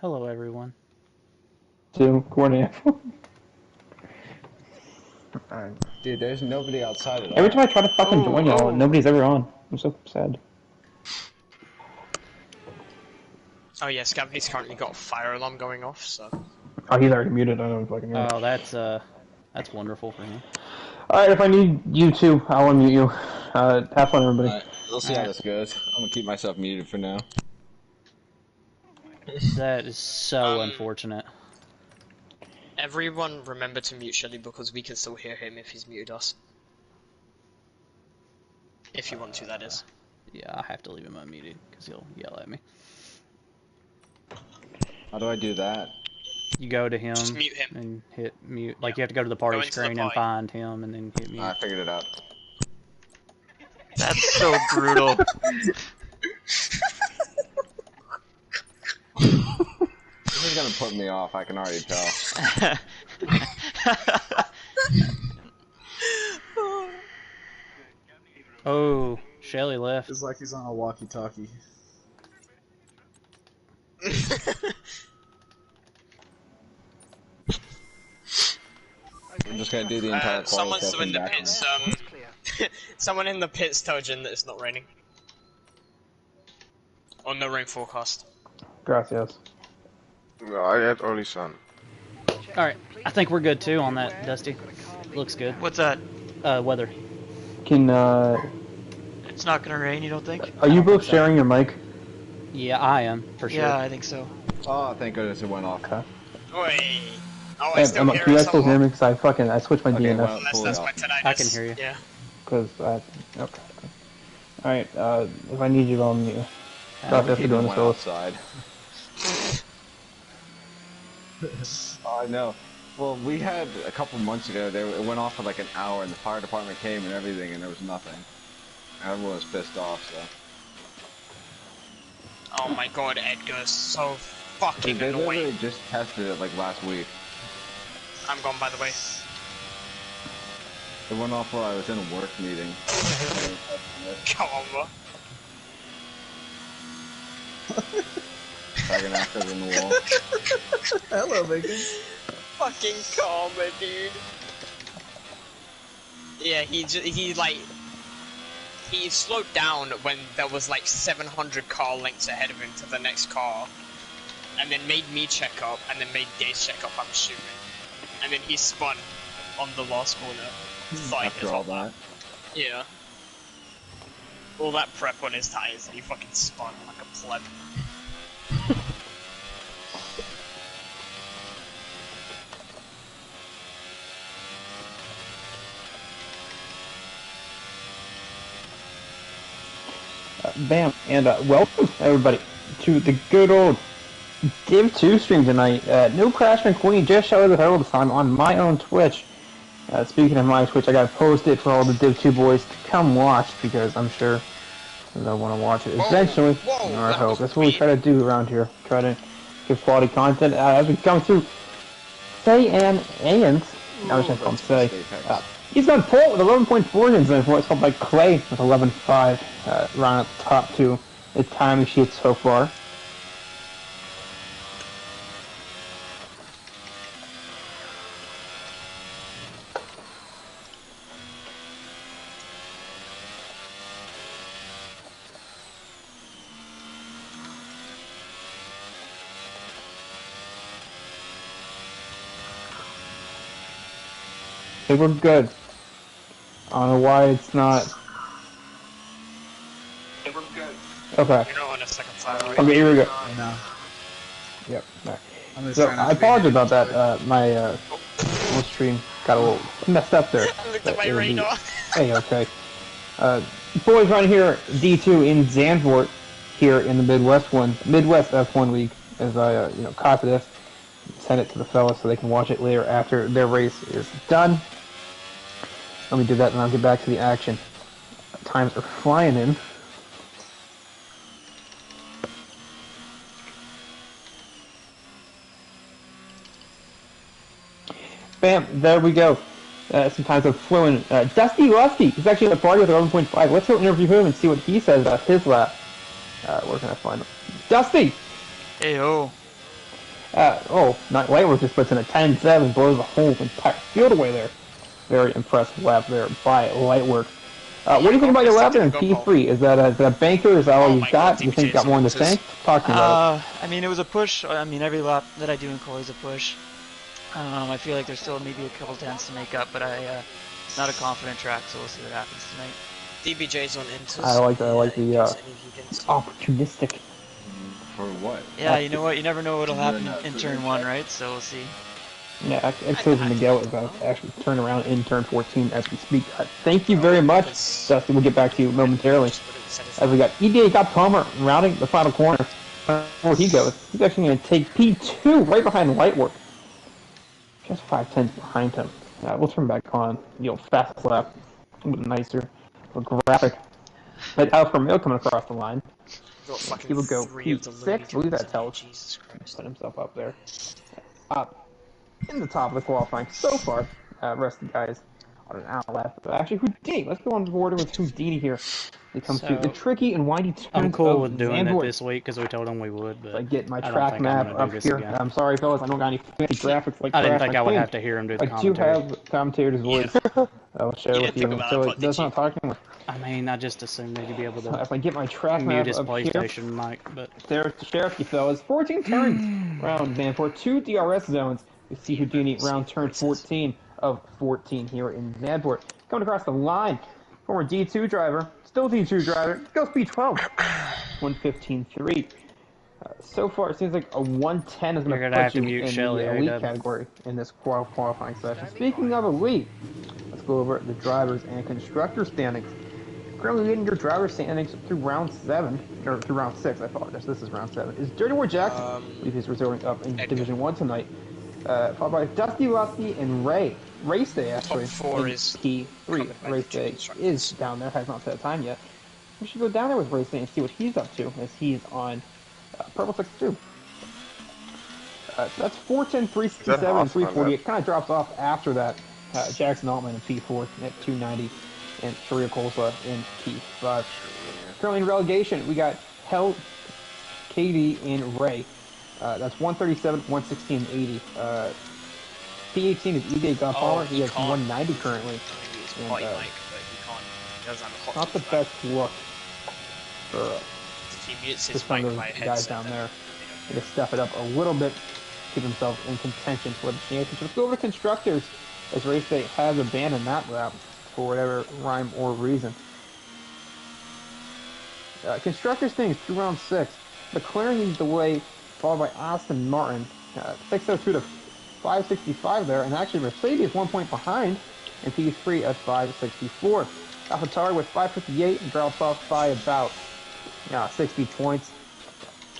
Hello, everyone. To coordinate. Dude, there's nobody outside at all. Every time I try to fucking join y'all, nobody's ever on. I'm so sad. Oh yeah, Scabby's currently got a fire alarm going off, so... Oh, he's already muted. I don't fucking know. Oh, that's wonderful for him. Alright, if I need you to, I'll unmute you. Have fun, everybody. Alright, we'll see how this goes. I'm gonna keep myself muted for now. That is so unfortunate. Everyone remember to mute Shelly because we can still hear him if he's muted us. If you want to, that is. Yeah, I have to leave him unmuted because he'll yell at me. How do I do that? You go to him, Just mute him. And hit mute. Like, you have to go to the party screen and find him and then hit mute. I figured it out. That's so brutal. This is gonna put me off, I can already tell. Oh, Shelly left. It's like he's on a walkie-talkie. I'm just gonna do the entire someone's still in the pits, someone in the pits told Jin that it's not raining. Or no rain forecast. Gracias. No, I had only sun. Alright, I think we're good too on that, Dusty. Looks good. What's that? Weather. Can, It's not gonna rain, you don't think? are you both sharing your mic? Yeah, I am, for sure. Yeah, I think so. Oh, thank goodness it went off. Okay. Oi! Oh, I still hear can you it guys still hear me? somehow. Because I switched my DNS. well, Unless that's my tinnitus. I can hear you. Yeah. Because okay. Alright, if I need you, I'll unmute you. Gracias for Even doing this, went fellas. outside. Oh, I know. Well, we had a couple months ago, it went off for like an hour and the fire department came and everything and there was nothing. Everyone was pissed off, so. Oh my god, Edgar's so fucking They annoying. literally just tested it like last week. I'm gone, by the way. It went off while I was in a work meeting. Come on, bro. Dragging actors in the wall. Hello, Bacon. Fucking karma, dude. Yeah, he slowed down when there was like 700 car lengths ahead of him to the next car, and then made me check up, and then made Dace check up, I'm assuming. And then he spun on the last corner. Like, After all that. Yeah. All that prep on his tires, and he fucking spun like a pleb. Bam, and welcome everybody to the good old Div 2 stream tonight. No Crash McQueen, just showed the title this time on my own Twitch. Speaking of my Twitch, I got posted for all the Div 2 boys to come watch because I'm sure they'll want to watch it eventually. I hope. That's what we try to do around here. Try to give quality content as we come through. Say and I was just going to say. He's on pole with 11.4 in Zandvoort. It's called by Clay with 11.5. Round out the top two. The timing sheet so far. I think we're good. I don't know why it's not. Okay. You're not on a second fire, right? Okay, here we go. No. Yep. Right. I'm just So trying not I to be apologize an about that. My whole stream got a little messed up there. I looked at my It'll be- radar. Hey, okay. Boys right here, D2 in Zandvoort, here in the Midwest F1 League, as I copy this, send it to the fellas so they can watch it later after their race is done. Let me do that and I'll get back to the action. Times are flying in. Bam, there we go. Sometimes I'm flowing. Dusty Lusky is actually at the party with 11.5. Let's go interview him and see what he says about his lap. Where can I find him? Dusty! Hey, oh. Lightwork just puts in a 10-7, blows the whole entire field away there. Very impressive lap there by Lightwork. What do you think about your lap there in P3? Is that a banker? Is that all you've got? Do you think you got more in the tank? Talk to me about it. I mean, it was a push. I mean, every lap that I do in quali is a push. I feel like there's still maybe a couple tenths to make up, but it's not a confident track, so we'll see what happens tonight. DBJ's on inters. I like the opportunistic. For what? Yeah, you know what? You never know what'll happen in turn 1, right? So we'll see. Yeah, Exos and Miguel is about to actually turn around in turn 14 as we speak. Thank you very much, Dusty. We'll get back to you momentarily. As we got EDA got Palmer rounding the final corner. Where he goes, he's actually going to take P2 right behind Lightwork. Just 5/10 behind him. We'll turn back on the old fast lap. A little bit nicer, a little graphic. But Alfa Romeo coming across the line. He will go P6. I believe that tells. Put himself up there. Up in the top of the qualifying so far. Rest of the guys on an hour left. Actually, Houdini. Let's go on board with Houdini here. It comes to the tricky and windy turns. I'm cool of with doing Zandvoort. it this week because we told them we would. But I get my I don't track think map I'm gonna up do this here. again. I'm sorry, fellas. I don't got any fancy graphics like I didn't Crash think My I would Queen. have to hear him do the I do commentary. have commentator's voice. I'll share with you until it does not talk anymore. I mean, I just assumed they'd be able to If I get my track mute map his up here, PlayStation mic, but there's the sheriff, you fellas. 14 turns round Zandvoort. 2 DRS zones. We see Houdini round turn 14 of 14 here in Zandvoort. Coming across the line, former D2 driver, still D2 driver, goes P12. 1:15.3. So far, it seems like a 110 is going You're to gonna have put to you mute in Shelly, the elite A-Dub. category in this qualifying session. Speaking of elite, let's go over the drivers and constructor standings. Currently leading your driver standings through round 7, or through round 6, I apologize. This is round 7. Is Dirty War Jackson. I believe he's reserving up in Division 1 tonight. Followed by Dusty, Lusty, and Ray. Race Day, actually. Top 4 in is P3. Race Day is down there, has not set time yet. We should go down there with Race Day and see what he's up to, as he's on Purple 6-2. So that's 410, 367, and 340. It kind of drops off after that. Jackson Altman in P4 at 290, and Sharia Kolsa in P5. Currently in relegation, we got Hell, KD, and Ray. That's 137, 116, 80. P18 is EJ Godfather. He has 190 currently. And, not the best look for some of those guys down there. They just step it up a little bit, keep themselves in contention for the championship. Let's go over to constructors, as Race Day has abandoned that lap for whatever rhyme or reason. Constructors things through round 6. McLaren leads the way, followed by Aston Martin. 602 to 565 there, and actually Mercedes 1 point behind in P3 at 564. AlphaTauri with 558 and drops off by about 60 points.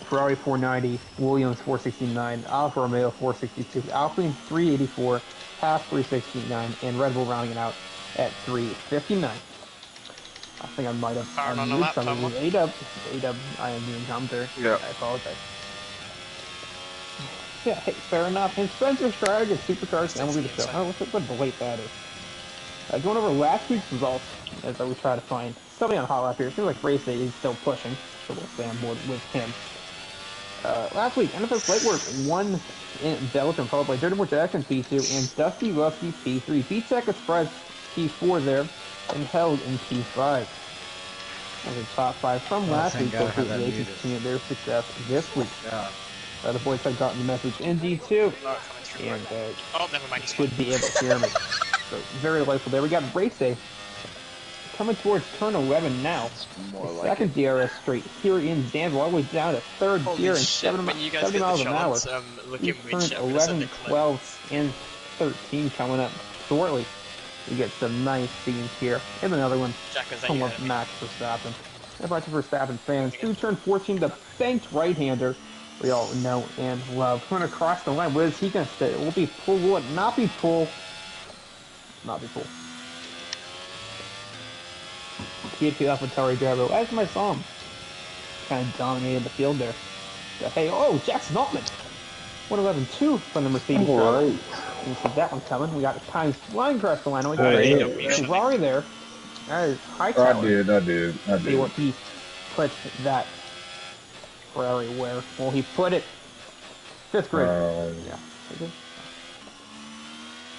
Ferrari 490, Williams 469, Alfa Romeo 462, Alpine 384, Haas 369, and Red Bull rounding it out at 359. I think I might have unmuted some of these. A-Dub, I am doing commentary. Yeah. I apologize. Yeah, hey, fair enough. And Spencer Strider gets supercharged and MLB the show. Oh, what a late that is. Going over last week's results, as we try to find something on Hot Lap here. It seems like Race Day is still pushing, so we'll stay on board with him. Last week, NFS Lightwork won in Belgium, followed by Dirty More Jackson P2 and Dusty Lusky P3. Beat Express P4 there, and held in P5. As a top 5 from last week, so they continue their success this week. The boys have gotten the message in D2, and should be able to hear me. So very delightful there. We got Race Day coming towards turn 11 now. Second DRS straight here in Zandvoort, all the way down to third gear and 70 miles an hour. These turns 11, 12, and 13 coming up shortly. We get some nice scenes here. And another one from Max Verstappen. And a bunch of Verstappen fans. Through turn 14, the banked right-hander we all know and love. Coming across the line, what is he going to say? It will be pull, will it not be pull? Not be pull. P2 AlphaTauri driver, as my song, kind of dominated the field there. Hey, Jackson Altman! 111.2 from the Mercedes driver. You see that one coming. We got the times flying across the line. We got a Ferrari there. That is high tower. I did. See what he put that Ferrari where? Well, he put it 5th grade. Um, Yeah.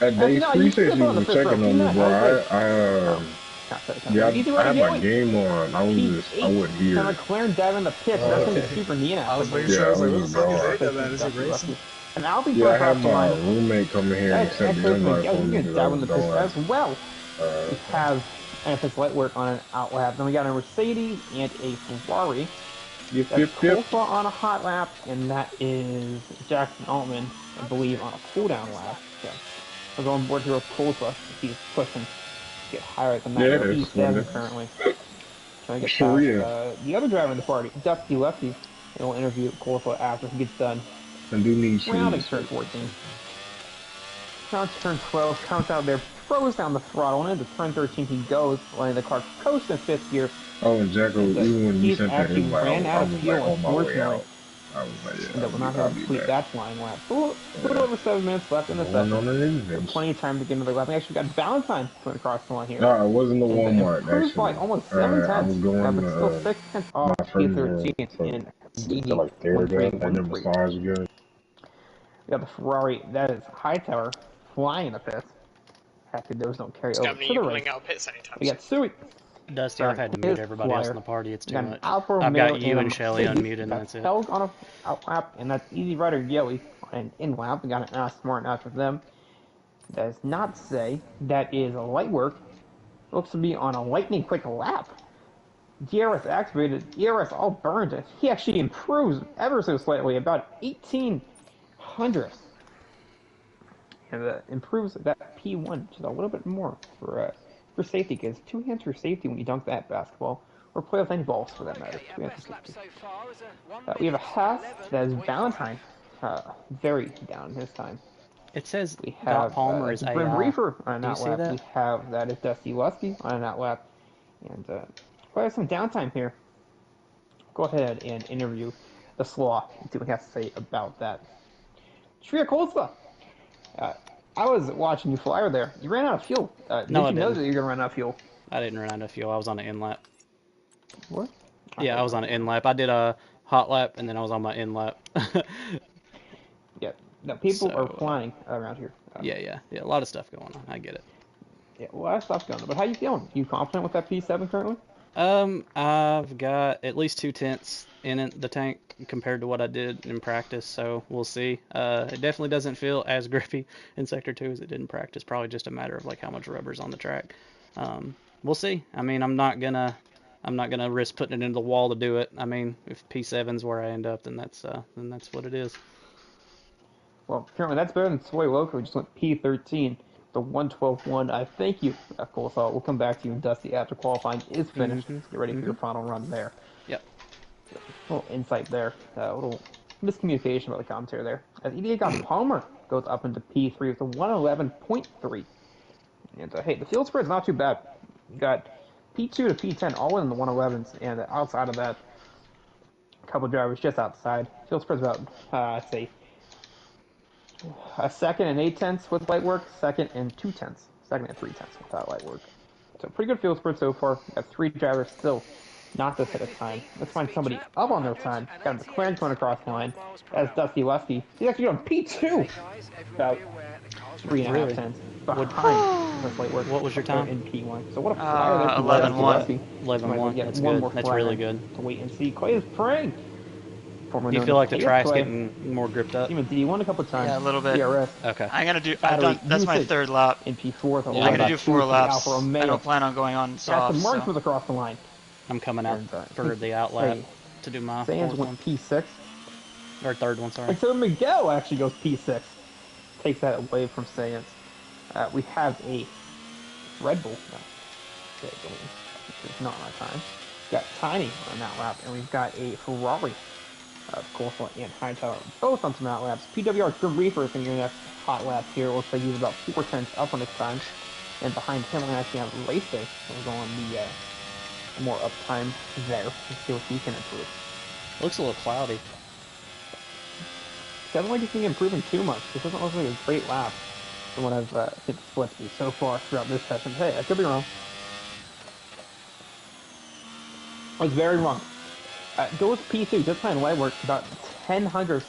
At day No, 3 you says can he put on the was 5th row. checking You on me, know, bro. Yeah, Easy I right had my going. game on. I was just, I P8. wouldn't hear And it. McLaren diving the pit. Oh, That's going to okay. be super neat. I was making Yeah, sure. I I was like, was what the just fuck is going. Vega, man? Is he racing? And I'll be Yeah, going I across had the my line. roommate come in here and That's set the excellent. invite Yeah, for you me can because I dive on was the pit as going. well. We have NFS light work on an out lap. Then we got a Mercedes and a Ferrari. Yep, That's yep, yep. Kolfa on a hot lap, and that is Jackson Altman, I believe, on a cool down lap. Yeah. We're going board here with Kolfa. He's pushing to get higher than Yeah, that. that's funny. P7 currently. Trying to get Sure, past yeah. the other driver in the party, Dusty Lefty. And we'll interview Kolfa after he gets done I do need rounding shoes. turn 14. Now turn 12 comes out there, throws down the throttle, and into turn 13 he goes, letting the car coast in 5th gear. Oh, and Jacko, And even when you he's sent that actually invite, ran I out of was like fuel, on my way unfortunately, out. I was like, and yeah, that will not be I'll able to be complete back. that flying lap. A little Yeah. over 7 minutes left in the Going session. on an There's adventure. plenty of time to get into the lap. We actually got Valentine going across the line here. No, it wasn't the And Walmart, improves by actually. almost 7 I was tenths, going but still to 6 tenths off my friend's room P13 for, in to like Theragun and then DD1313. massage again. We got the Ferrari, that is Hightower, flying in the pits. Happy those don't carry It's over got me to the race. pulling out of pits anytime We soon. got Sui. Dusty, I've had to mute everybody else in the party. It's We too got an much. Alfa I've Romeo got you and a Shelly Mercedes. unmuted, We and got that's it. Helg on a out lap, and that's Easy Rider Yelly on an in lap. We got an Aston Martin out with them. That is not to say that is a light work. Looks to be on a lightning quick lap. DRS activated, DRS all burned. He actually improves ever so slightly, about 18 hundredths. And improves that P1 just a little bit more for safety, because 2 hands for safety when you dunk that basketball, or play with any balls for that matter. 2 hands for safety. We have a Haas that is Valentine, very down this time. It says We Dot have Palmer is Grim AI. Reaper on an Do you see outlap. that? We have that is Dusty Lusky on an outlap, and quite some downtime here. Go ahead and interview the Slaw and see what he has to say about that. Shria Kolsva, I was watching you flyer there. You ran out of fuel. No, I Did you know didn't. that you're gonna run out of fuel? I didn't run out of fuel. I was on an in lap. What? Yeah, I was on an in lap. I did a hot lap, and then I was on my in lap. Yeah. No, people So, are flying around here. Yeah. A lot of stuff going on. I get it. Yeah, a lot of stuff going on. But how you feeling? You confident with that P7 currently? I've got at least 2 tenths in the tank compared to what I did in practice, so we'll see. It definitely doesn't feel as grippy in Sector 2 as it did in practice. Probably just a matter of like how much rubber's on the track. We'll see. I mean, I'm not gonna risk putting it into the wall to do it. I mean, if P7's where I end up, then that's what it is. Well, currently that's better than Soy Loco, who just went P13, the 112.1. I thank you, Kolsva. We'll come back to you and Dusty after qualifying is finished. Get ready for your final run there. Yep. A little insight there. A little miscommunication about the commentary there. As EDA got Palmer goes up into P3 with a 111.3. And hey, the field spread's not too bad. You got P2 to P10 all in the 111s, and outside of that, a couple drivers just outside. Field spread's about, I'd say, a second and 8 tenths with light work, second and 2 tenths, second and 3 tenths without light work. So pretty good field spread so far. Got 3 drivers still not this at a time. Let's find somebody up on their time. Got a McLaren going across the line. As Dusty Lefty. He's actually on P2. About 3.5 tenths behind this light work. What was your time? In P1. So what a flyer there from 11-1. 11-1. Get That's one good. more That's flyer really good. to wait and see. Clay is praying. Do you feel like the track's getting more gripped up? Even D1 a couple times. Yeah, a little bit. DRS. Okay. I'm gonna do. Battery That's my usage. 3rd lap. In P4, Yeah, I'm gonna do 4 laps. Alfa Romeo. I don't plan on going on soft. Aston Martin So. comes across the line. I'm coming out And, for the out lap hey, to do my Sands 4th went one. P6. Or 3rd one, sorry. And so Miguel actually goes P6. Takes that away from Sands. We have a Red Bull. No, it's not my time. Got Tiny on that lap, and we've got a Ferrari. Of course, and Hightower both on some out laps. PWR Grim Reaper is in your next hot lap here. Looks like he's about 4 tenths up on his time. And behind him, we're actually on race day. So we're going the more up time there. Let's see what he can improve. Looks a little cloudy. Doesn't like he's improving too much. This doesn't look like a great lap from what I've seen the splits be so far throughout this session. Hey, I could be wrong. I was very wrong. Goes P2, just playing light work, about 10 hundredths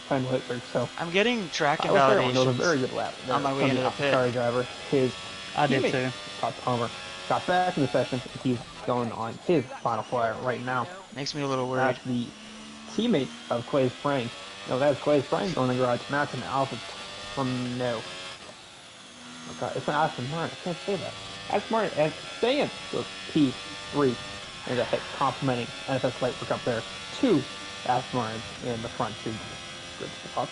time to hit break. So I'm getting track I was there when it was a invalidations very good lap. on my way into the pit. Sorry, driver. His I did teammate, too. Todd Palmer, got back in the session. He's going on his final flyer right now. Makes me a little worried. That's the teammate of Clay's Brain. No, that's Clay's Brain going in the garage. That's an Alpha from no. Okay, it's not Aston Martin. I can't say that. Aston Martin and staying with P3 and a hit complimenting NFS Light work up there. 2 Aston Martins in the front 2 good spots.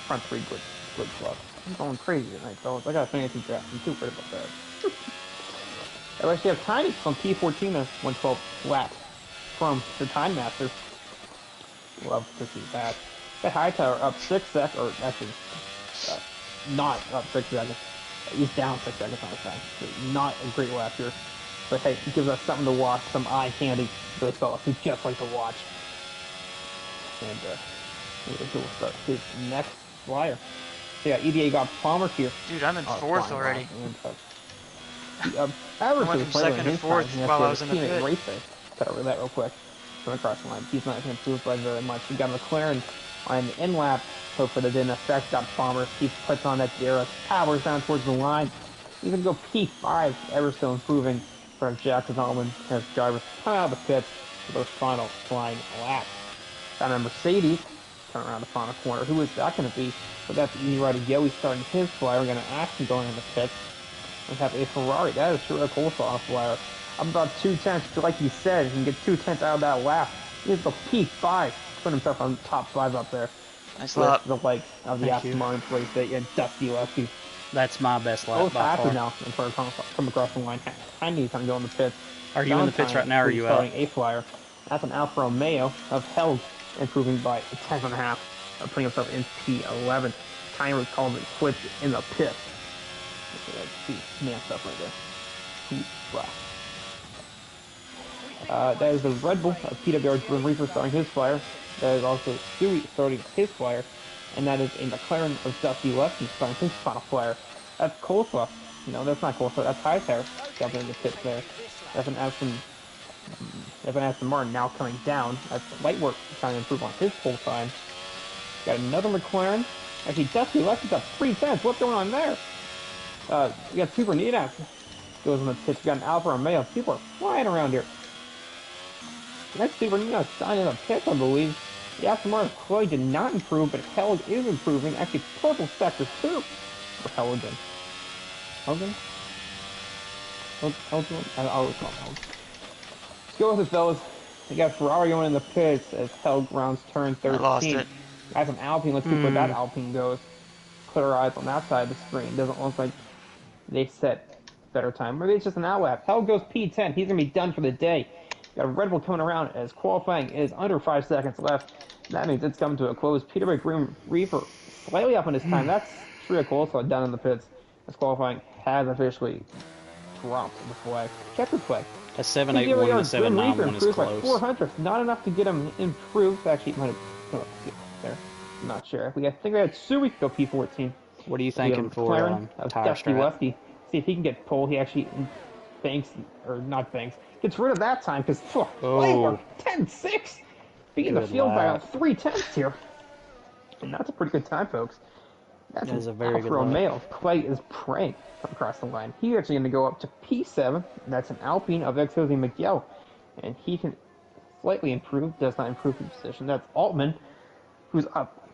Front 3 good spots. I'm going crazy tonight, fellas. I got a fantasy draft. I'm too worried about that. I actually have Tiny from P14 to 112 laps from the Time Master. Love to see that. That Hightower up 6 seconds, or actually not up 6 seconds. He's down 6 seconds on his time. So not a great lap here. But hey, it gives us something to watch, some eye candy. Those fellas who just like to watch. And he will start his next flyer. So yeah, EDA got Palmer here. Dude, I'm in 4th already. And, I went from 2nd to 4th while I was in the pit. Race there. Cut over that real quick. Going across the line. He's not going to improve by very much. We got McLaren on the in lap. Hopefully that didn't affect got Palmer. He puts on that DRS, powers down towards the line. He's going to go P5, ever still improving for Jack Zalman as drivers come out of the pits for those final flying laps. Got a Mercedes coming around the final corner. Who is that going to be? But that's Easy Rider Yoey starting his flyer. We got an Aston going in the pits. We have a Ferrari. That is sure a cool on a flyer. I'm about 2/10, like he said. He can get 2/10 out of that lap. He's the P5. Put himself on top 5 up there. Nice With lap. the like of the Thank Aston you. Martin place that you had Dusty Lefty. That's my best lap Both by happy far. now in front of come across the line. I need time to go in the pits. Are you in the pits right now, or are you out? Starting a flyer. That's an Alfa Romeo of Held, improving by a tenth and a half, putting himself in P11. Timer called it quits in the pit. See, man stuff right there. That is the Red Bull of PWR Grim Reaper starting his flyer. That is also Stewie starting his flyer. And that is a McLaren of Dusty Lefty starting his final flyer. That's Coleslaw. No, that's not Coleslaw. That's Hightower jumping in the pits there. That's an Aston Martin now coming down. That's Lightwork trying to improve on his pole time. Got another McLaren. Actually, Dusty Lefty's up 3/10. What's going on there? We got Super Nidas goes in the pits. We got an Alfa Romeo. People are flying around here. Next Super Nidas signed in the pits, I believe. The Aston Martin Chloe did not improve, but Held is improving. Actually, purple sector too for Helgen. Helgen? Helgen? I always call him Held. Let's go with it, fellas. We got Ferrari going in the pits as Held rounds turn 13. I lost it. That's an Alpine. Let's see where that Alpine goes. Put our eyes on that side of the screen. Doesn't look like they set better time. Maybe it's just an outlap. Held goes P10. He's going to be done for the day. Got a Red Bull coming around as qualifying is under 5 seconds left. That means it's coming to a close. Peter Grim Reaper slightly up on his time. That's Shria Coleslaw down in the pits. As qualifying has officially dropped the flag. Checkered flag. A 781 and a 791 is improves close. by 400. Not enough to get him improved. Actually, it might have come up there. I'm not sure. I think we had Sui go P14. What are you thinking for McLaren of tire Dusty strap? Lefty. See if he can get pole. He actually banks, or not banks, gets rid of that time because Oh. 10-6. Beating the Good field by lap. about 3/10 here. And that's a pretty good time, folks. That's That is an a very Alfa good lap. Romeo. Clay is praying from across the line. He's actually going to go up to P7. And that's an Alpine of Ex-Jose Miguel. And he can slightly improve, does not improve his position. That's Altman, who's up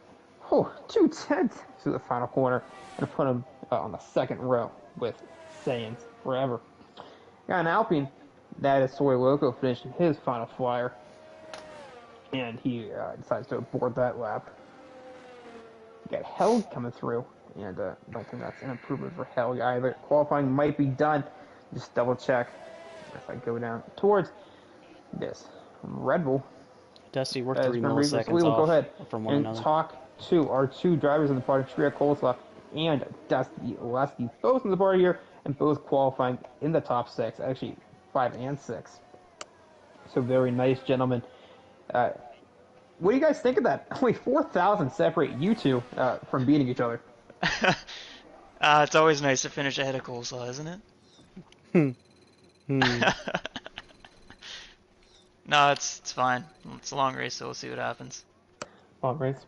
2/10 to the final corner and put him on the second row with Saiyans forever. Got an Alpine. That is Soy Loco finishing his final flyer. And he decides to abort that lap. We got Held coming through. And I don't think that's an improvement for Held either. Qualifying might be done. Just double check as I go down towards this Red Bull. Dusty, we're As 3 Grim Reaper. milliseconds So we will off go ahead from one and another. talk to our two drivers in the party, Shria Coleslaw and Dusty Lefty, both in the party here and both qualifying in the top 6, actually 5 and 6. So very nice, gentlemen. What do you guys think of that? Only 4,000 separate you two from beating each other. It's always nice to finish ahead of Coleslaw, isn't it? No, it's fine. It's a long race, so we'll see what happens. on race.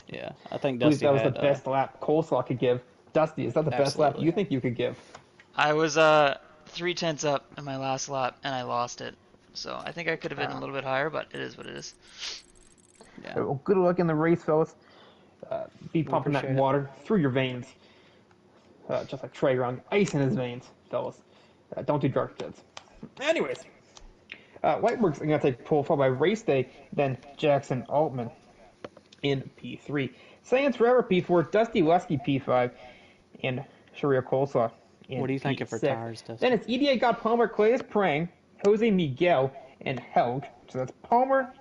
Yeah, I think I believe Dusty that was had the best lap Coleslaw could give. Dusty, is that the best lap Absolutely. you think you could give? I was 3/10 up in my last lap and I lost it. So I think I could have been a little bit higher, but it is what it is. Yeah. Well, good luck in the race, fellas. Be pumping that appreciate it. water through your veins. Just like Trey Young, ice in his veins, fellas. Don't do drugs, kids. Anyways, Whiteworks are going to take pole, followed by Race Day, then Jackson Altman in P3. Science Forever P4, Dusty Lusky P5, and Sharia Coleslaw in What are you thinking P6. for tires, Dusty? Then it's EDA got Palmer, Clay is Prang, Jose Miguel, and Helg. So that's Palmer,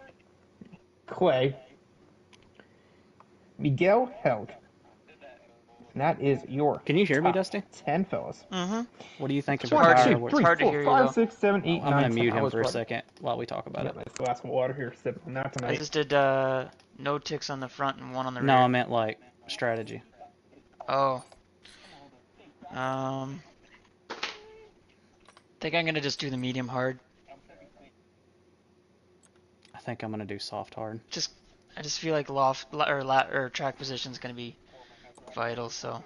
Clay, Miguel, Helg. And that is your Can you hear me, top Dusty? 10, fellas. Mm-hmm. What are you thinking It's for hard tire? to- What- it's hard to hear you, though. 5, 6, 7, 8, I'm 9, gonna 10. mute I him was for a right. second while we talk about Got it. my glass of water here, sipping on that I tonight. just did no ticks on the front and one on the No, rear. I meant like strategy. Oh. Think I'm gonna just do the medium hard. I think I'm gonna do soft hard. I just feel like track position is gonna be vital. So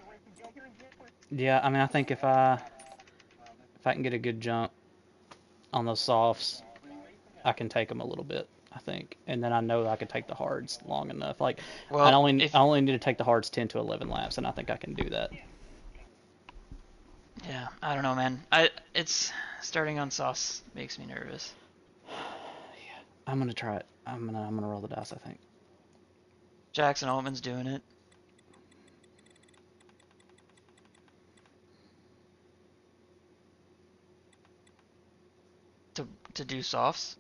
Yeah, I mean, I think if I can get a good jump on those softs, I can take them a little bit. I think, and then I know that I can take the hards long enough. Like, well, I only need to take the hards 10 to 11 laps, and I think I can do that. yeah, I don't know, man. It's starting on sauce makes me nervous. I'm gonna try it. I'm gonna roll the dice. I think. Jackson Altman's doing it. To do softs.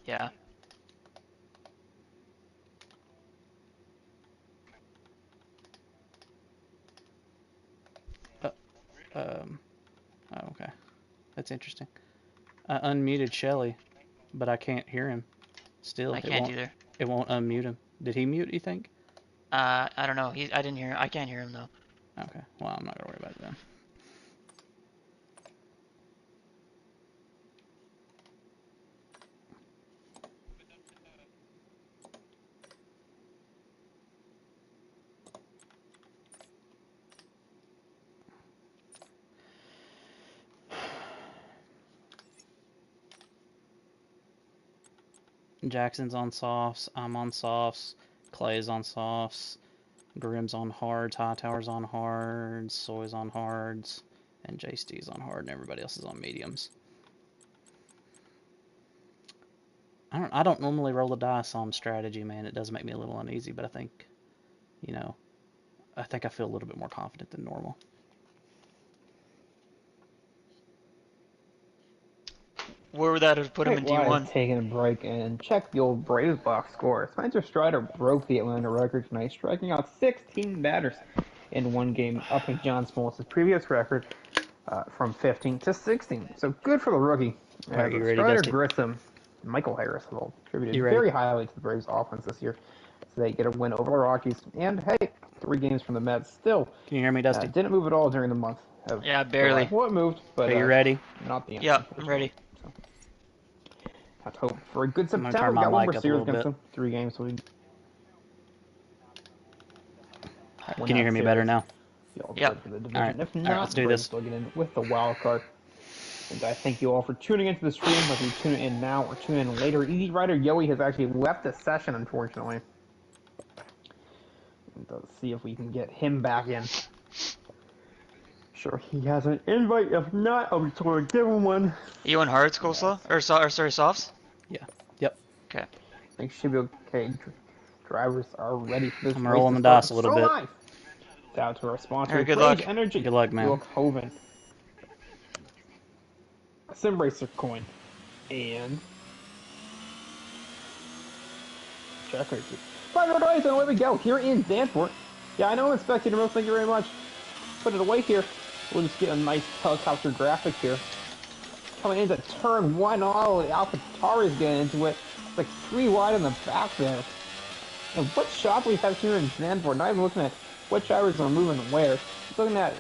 Yeah. Oh, okay. That's interesting. I unmuted Shelly, but I can't hear him. Still, I can't either. It won't unmute him. Did he mute, you think? I don't know. I didn't hear. I can't hear him though. Okay. Well, I'm not gonna worry about it then. Jackson's on softs. I'm on softs. Clay's on softs. Grimm's on hards. Hightower's on hards. Soy's on hards. And JST's on hard. And everybody else is on mediums. I don't normally roll the dice on strategy, man. It does make me a little uneasy, but I think, I think I feel a little bit more confident than normal. Where would that have put him in D1? Taking a break and check the old Braves box score. Spencer Strider broke the Atlanta record tonight, striking out 16 batters in one game, upping John Smoltz' previous record from 15 to 16. So good for the rookie. Are you ready, Strider, Dusty? Grissom, Michael Harris have all contributed You ready? very highly to the Braves offense this year. So they get a win over the Rockies. And hey, 3 games from the Mets. Still Can you hear me, Dusty? didn't move at all during the month. Yeah, barely. Well, it moved, but Are you ready? not the end. Yeah, I'm ready. Have to hope for a good I'm gonna September. turn We my got one mic more up a series little against bit. them. 3 games. So we Can you hear me better now? Yep. For the division. All right. If All not, right, let's do Braves this. still get in with the wild card. And I thank you all for tuning into the stream. Whether you tune in now or tune in later, Easy Rider Yoey has actually left the session, unfortunately. Let's see if we can get him back in. Sure, he has an invite. If not, I'll be totally give him one. You on hards, Coleslaw? Or sorry, softs? Yeah. Yep. Okay. They should be okay. Drivers are ready for this. I'm race rolling to the dice start. a little So bit. am I. Down to our sponsor, All right, good Rage luck. Energy. Good luck, man. Look, Hoven. Simbracer coin. And checkers. $500 and away we go. Here in Zandvoort. Yeah, I know I'm expecting the most. Thank you very much. Put it away here. We'll just get a nice helicopter graphic here. Coming into turn 1, all the AlphaTauri's getting into it. It's like 3 wide in the back there. And what shop we have here in Zandvoort? Not even looking at what drivers are moving where. Just looking at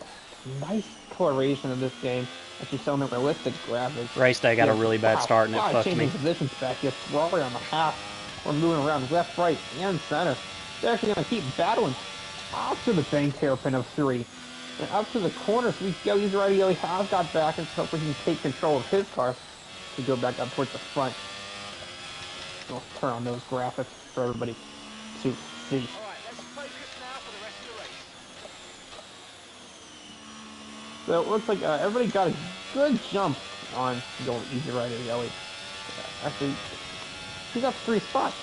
nice coloration of this game. Actually showing the realistic graphics. Race day got a really bad start and it fucked changing me. positions back here. Ferrari on the half. We're moving around left, right, and center. They're actually going to keep battling out to the bank hairpin of 3. And up to the corners we go. He's already has got back and hopefully he can take control of his car to go back up towards the front. We'll turn on those graphics for everybody to see. So it looks like everybody got a good jump on the old Easy Rider Ellie. Actually, he got 3 spots.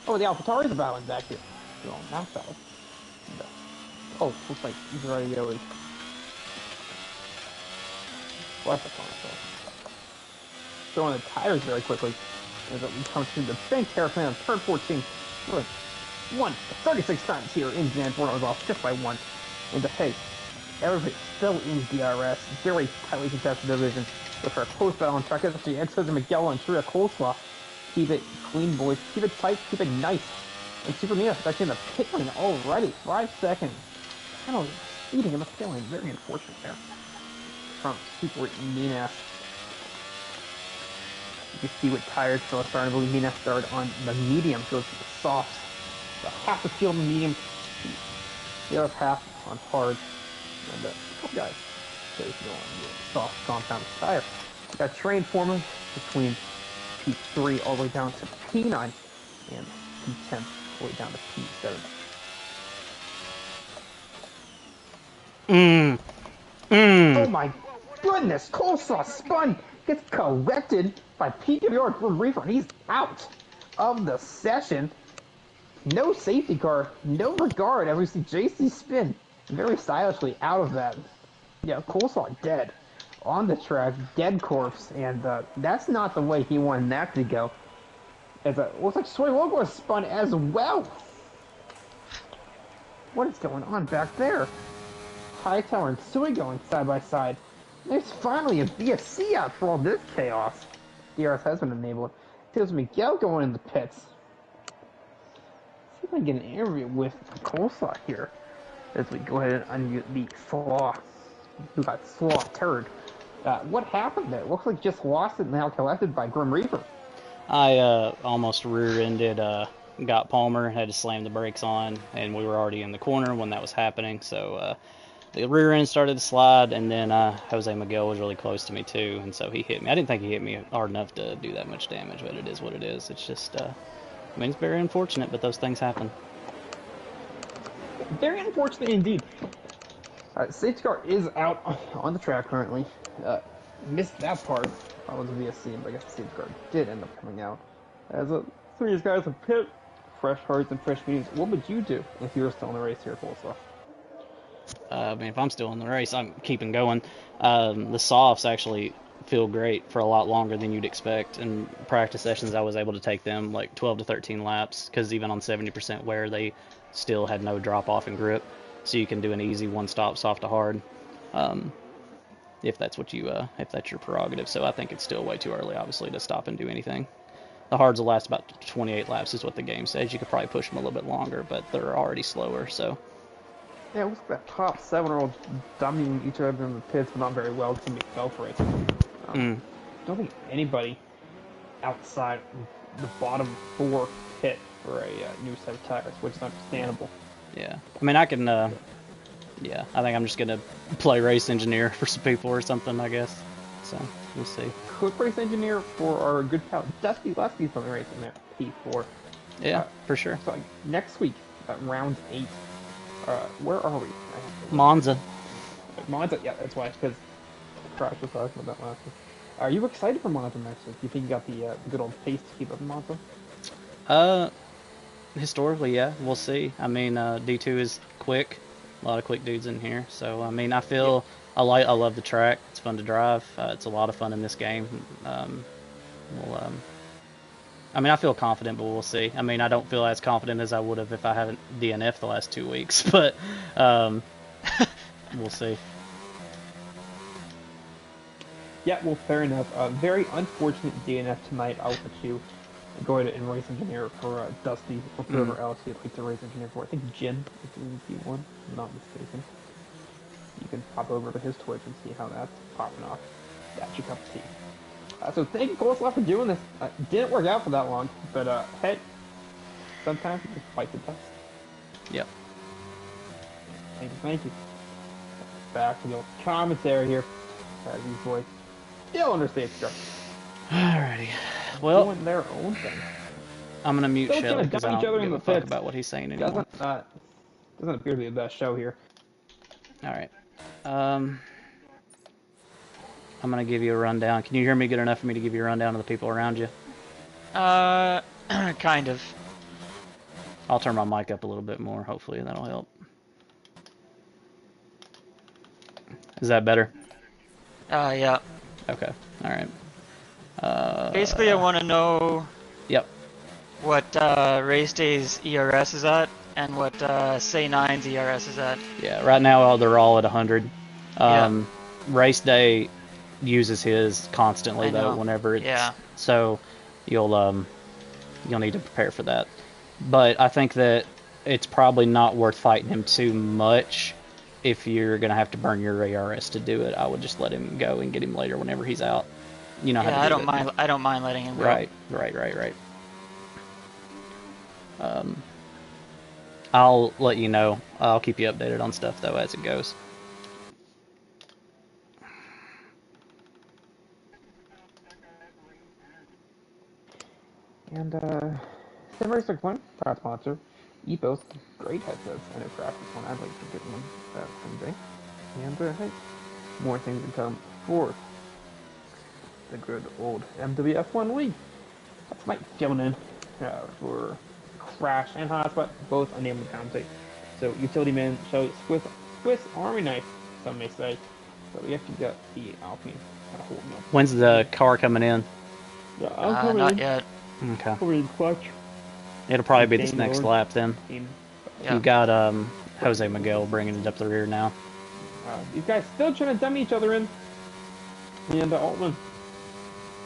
Oh, the AlphaTauri's are battling back here. They're on that battle. Oh, looks like Easy Rider Ellie. What's the fun? Throwing the tires very quickly. As we come to the bank hairpin on turn 14. We're 36 times here in Zandvoort. I was off just by 1. And hey, everybody's still in DRS. Very tightly contested division. With our post battle on track, it's actually Ed Souza Miguel and Tria Coleslaw. Keep it clean, boys. Keep it tight. Keep it nice. And Super Mina is actually in the pit lane already. 5 seconds. Penalty. Speeding in the pit lane. Very unfortunate there. From Super Mina. You can see what tires still starting. I believe Mina started on the medium, goes to the soft. So half the field on the medium, the other half on hard. And guys, so you go on the soft compound tire. We got train forming between P3 all the way down to P9 and P10 all the way down to P7. Oh my goodness! Coleslaw spun, gets collected by PWR Grim Reaper, and he's out of the session. No safety car, no regard, and we see JC spin very stylishly out of that. Yeah, Coleslaw dead on the track, dead corpse, and that's not the way he wanted that to go. As it looks like Soy Logo is spun as well. What is going on back there? Hightower and Sui going side by side. There's finally a VSC out for all this chaos. DRS has been enabled. There's Miguel going in the pits. See if I can get an interview with Coleslaw here as we go ahead and unmute the Slaw, who got slaughtered. What happened there? Looks like just lost it, now collected by Grim Reaper. I almost rear-ended, got Palmer, had to slam the brakes on, and we were already in the corner when that was happening, so the rear end started to slide, and then Jose Miguel was really close to me too, and so he hit me. I didn't think he hit me hard enough to do that much damage, but it is what it is. It's just, I mean, it's very unfortunate, but those things happen. Very unfortunate indeed. Safety car is out on the track currently. Missed that part. I was a VSC, but I guess the safety car did end up coming out. As some of these guys have pit, fresh hearts and fresh meetings. What would you do if you were still in the race here, Coleslaw? I mean, if I'm still in the race, I'm keeping going. The softs actually feel great for a lot longer than you'd expect. In practice sessions, I was able to take them like 12 to 13 laps, because even on 70% wear, they still had no drop-off in grip. So you can do an easy one-stop soft to hard, if that's what you, if that's your prerogative. So I think it's still way too early, obviously, to stop and do anything. The hards will last about 28 laps, is what the game says. You could probably push them a little bit longer, but they're already slower, so. Yeah, it looks like that top 7-year-old dominating each other in the pits, but not very well. It's going to be fell for it. Don't think anybody outside the bottom 4 pit for a new set of tires, which is understandable. Yeah, I mean, I can, yeah, I think I'm just going to play race engineer for some people or something, I guess. So, we'll see. Quick race engineer for our good pal Dusty Lesty's on the race in that P4. Yeah, for sure. So next week, round 8. Where are we? Monza. Monza, yeah, that's why, because Crash was talking about that last week. Are you excited for Monza next week? Do you think you got the good old pace to keep up in Monza? Historically, yeah, we'll see. I mean, D2 is quick. A lot of quick dudes in here. So, I mean, I feel, I love the track. It's fun to drive. It's a lot of fun in this game. I mean, I feel confident, but we'll see. I mean, I don't feel as confident as I would have if I haven't DNF'd the last 2 weeks, but we'll see. Yeah, well, fair enough. Very unfortunate DNF tonight. I'll let you go ahead and race engineer for Dusty, or whoever else you'd like to race engineer for. I think Jin is in P1, if I'm not mistaken. you can pop over to his Twitch and see how that's popping off. That's your cup of tea. So thank you, Coleslaw, for doing this. Didn't work out for that long, but hey, sometimes you just fight the test. Yep. Thank you. Back to the old commentary here. As these boys still understate structure. Alrighty. Well, Doing their own thing. I'm gonna mute Still Shelly gonna because I dump each don't other in give the a fuck pits. about what he's saying anymore. Doesn't appear to be the best show here. Alright. I'm gonna give you a rundown. Can you hear me good enough for me to give you a rundown of the people around you? Kind of. I'll turn my mic up a little bit more. Hopefully that'll help. Is that better? Yeah. Okay. Alright. Basically, I want to know Yep. what race day's ERS is at and what say 9's ERS is at. Yeah, right now they're all at 100. Yeah. Race day uses his constantly I though. know. Whenever it's Yeah. so you'll need to prepare for that. But I think that it's probably not worth fighting him too much if you're gonna have to burn your ARS to do it. I would just let him go and get him later whenever he's out. You know how to do I don't it. mind. I don't mind letting him go. Right. I'll let you know. I'll keep you updated on stuff though as it goes. And Sim One, proud sponsor. Epos, great headsets. I know Craft is one. I'd like to get one someday. And hey, more things to come for the good old MWF1 League. That's Mike filling in for Crash and Hotspot, both unable to commentate. So Utility Man shows Swiss Army knife, some may say. So we actually got the Alpine kind of holding up. When's the car coming in? Yeah, I'm coming Not in. yet. Okay. Coming in clutch. It'll probably be this Dane next Lord. lap then. Yeah. You got Jose Miguel bringing it up the rear now. These guys still trying to dummy each other in. And Altman.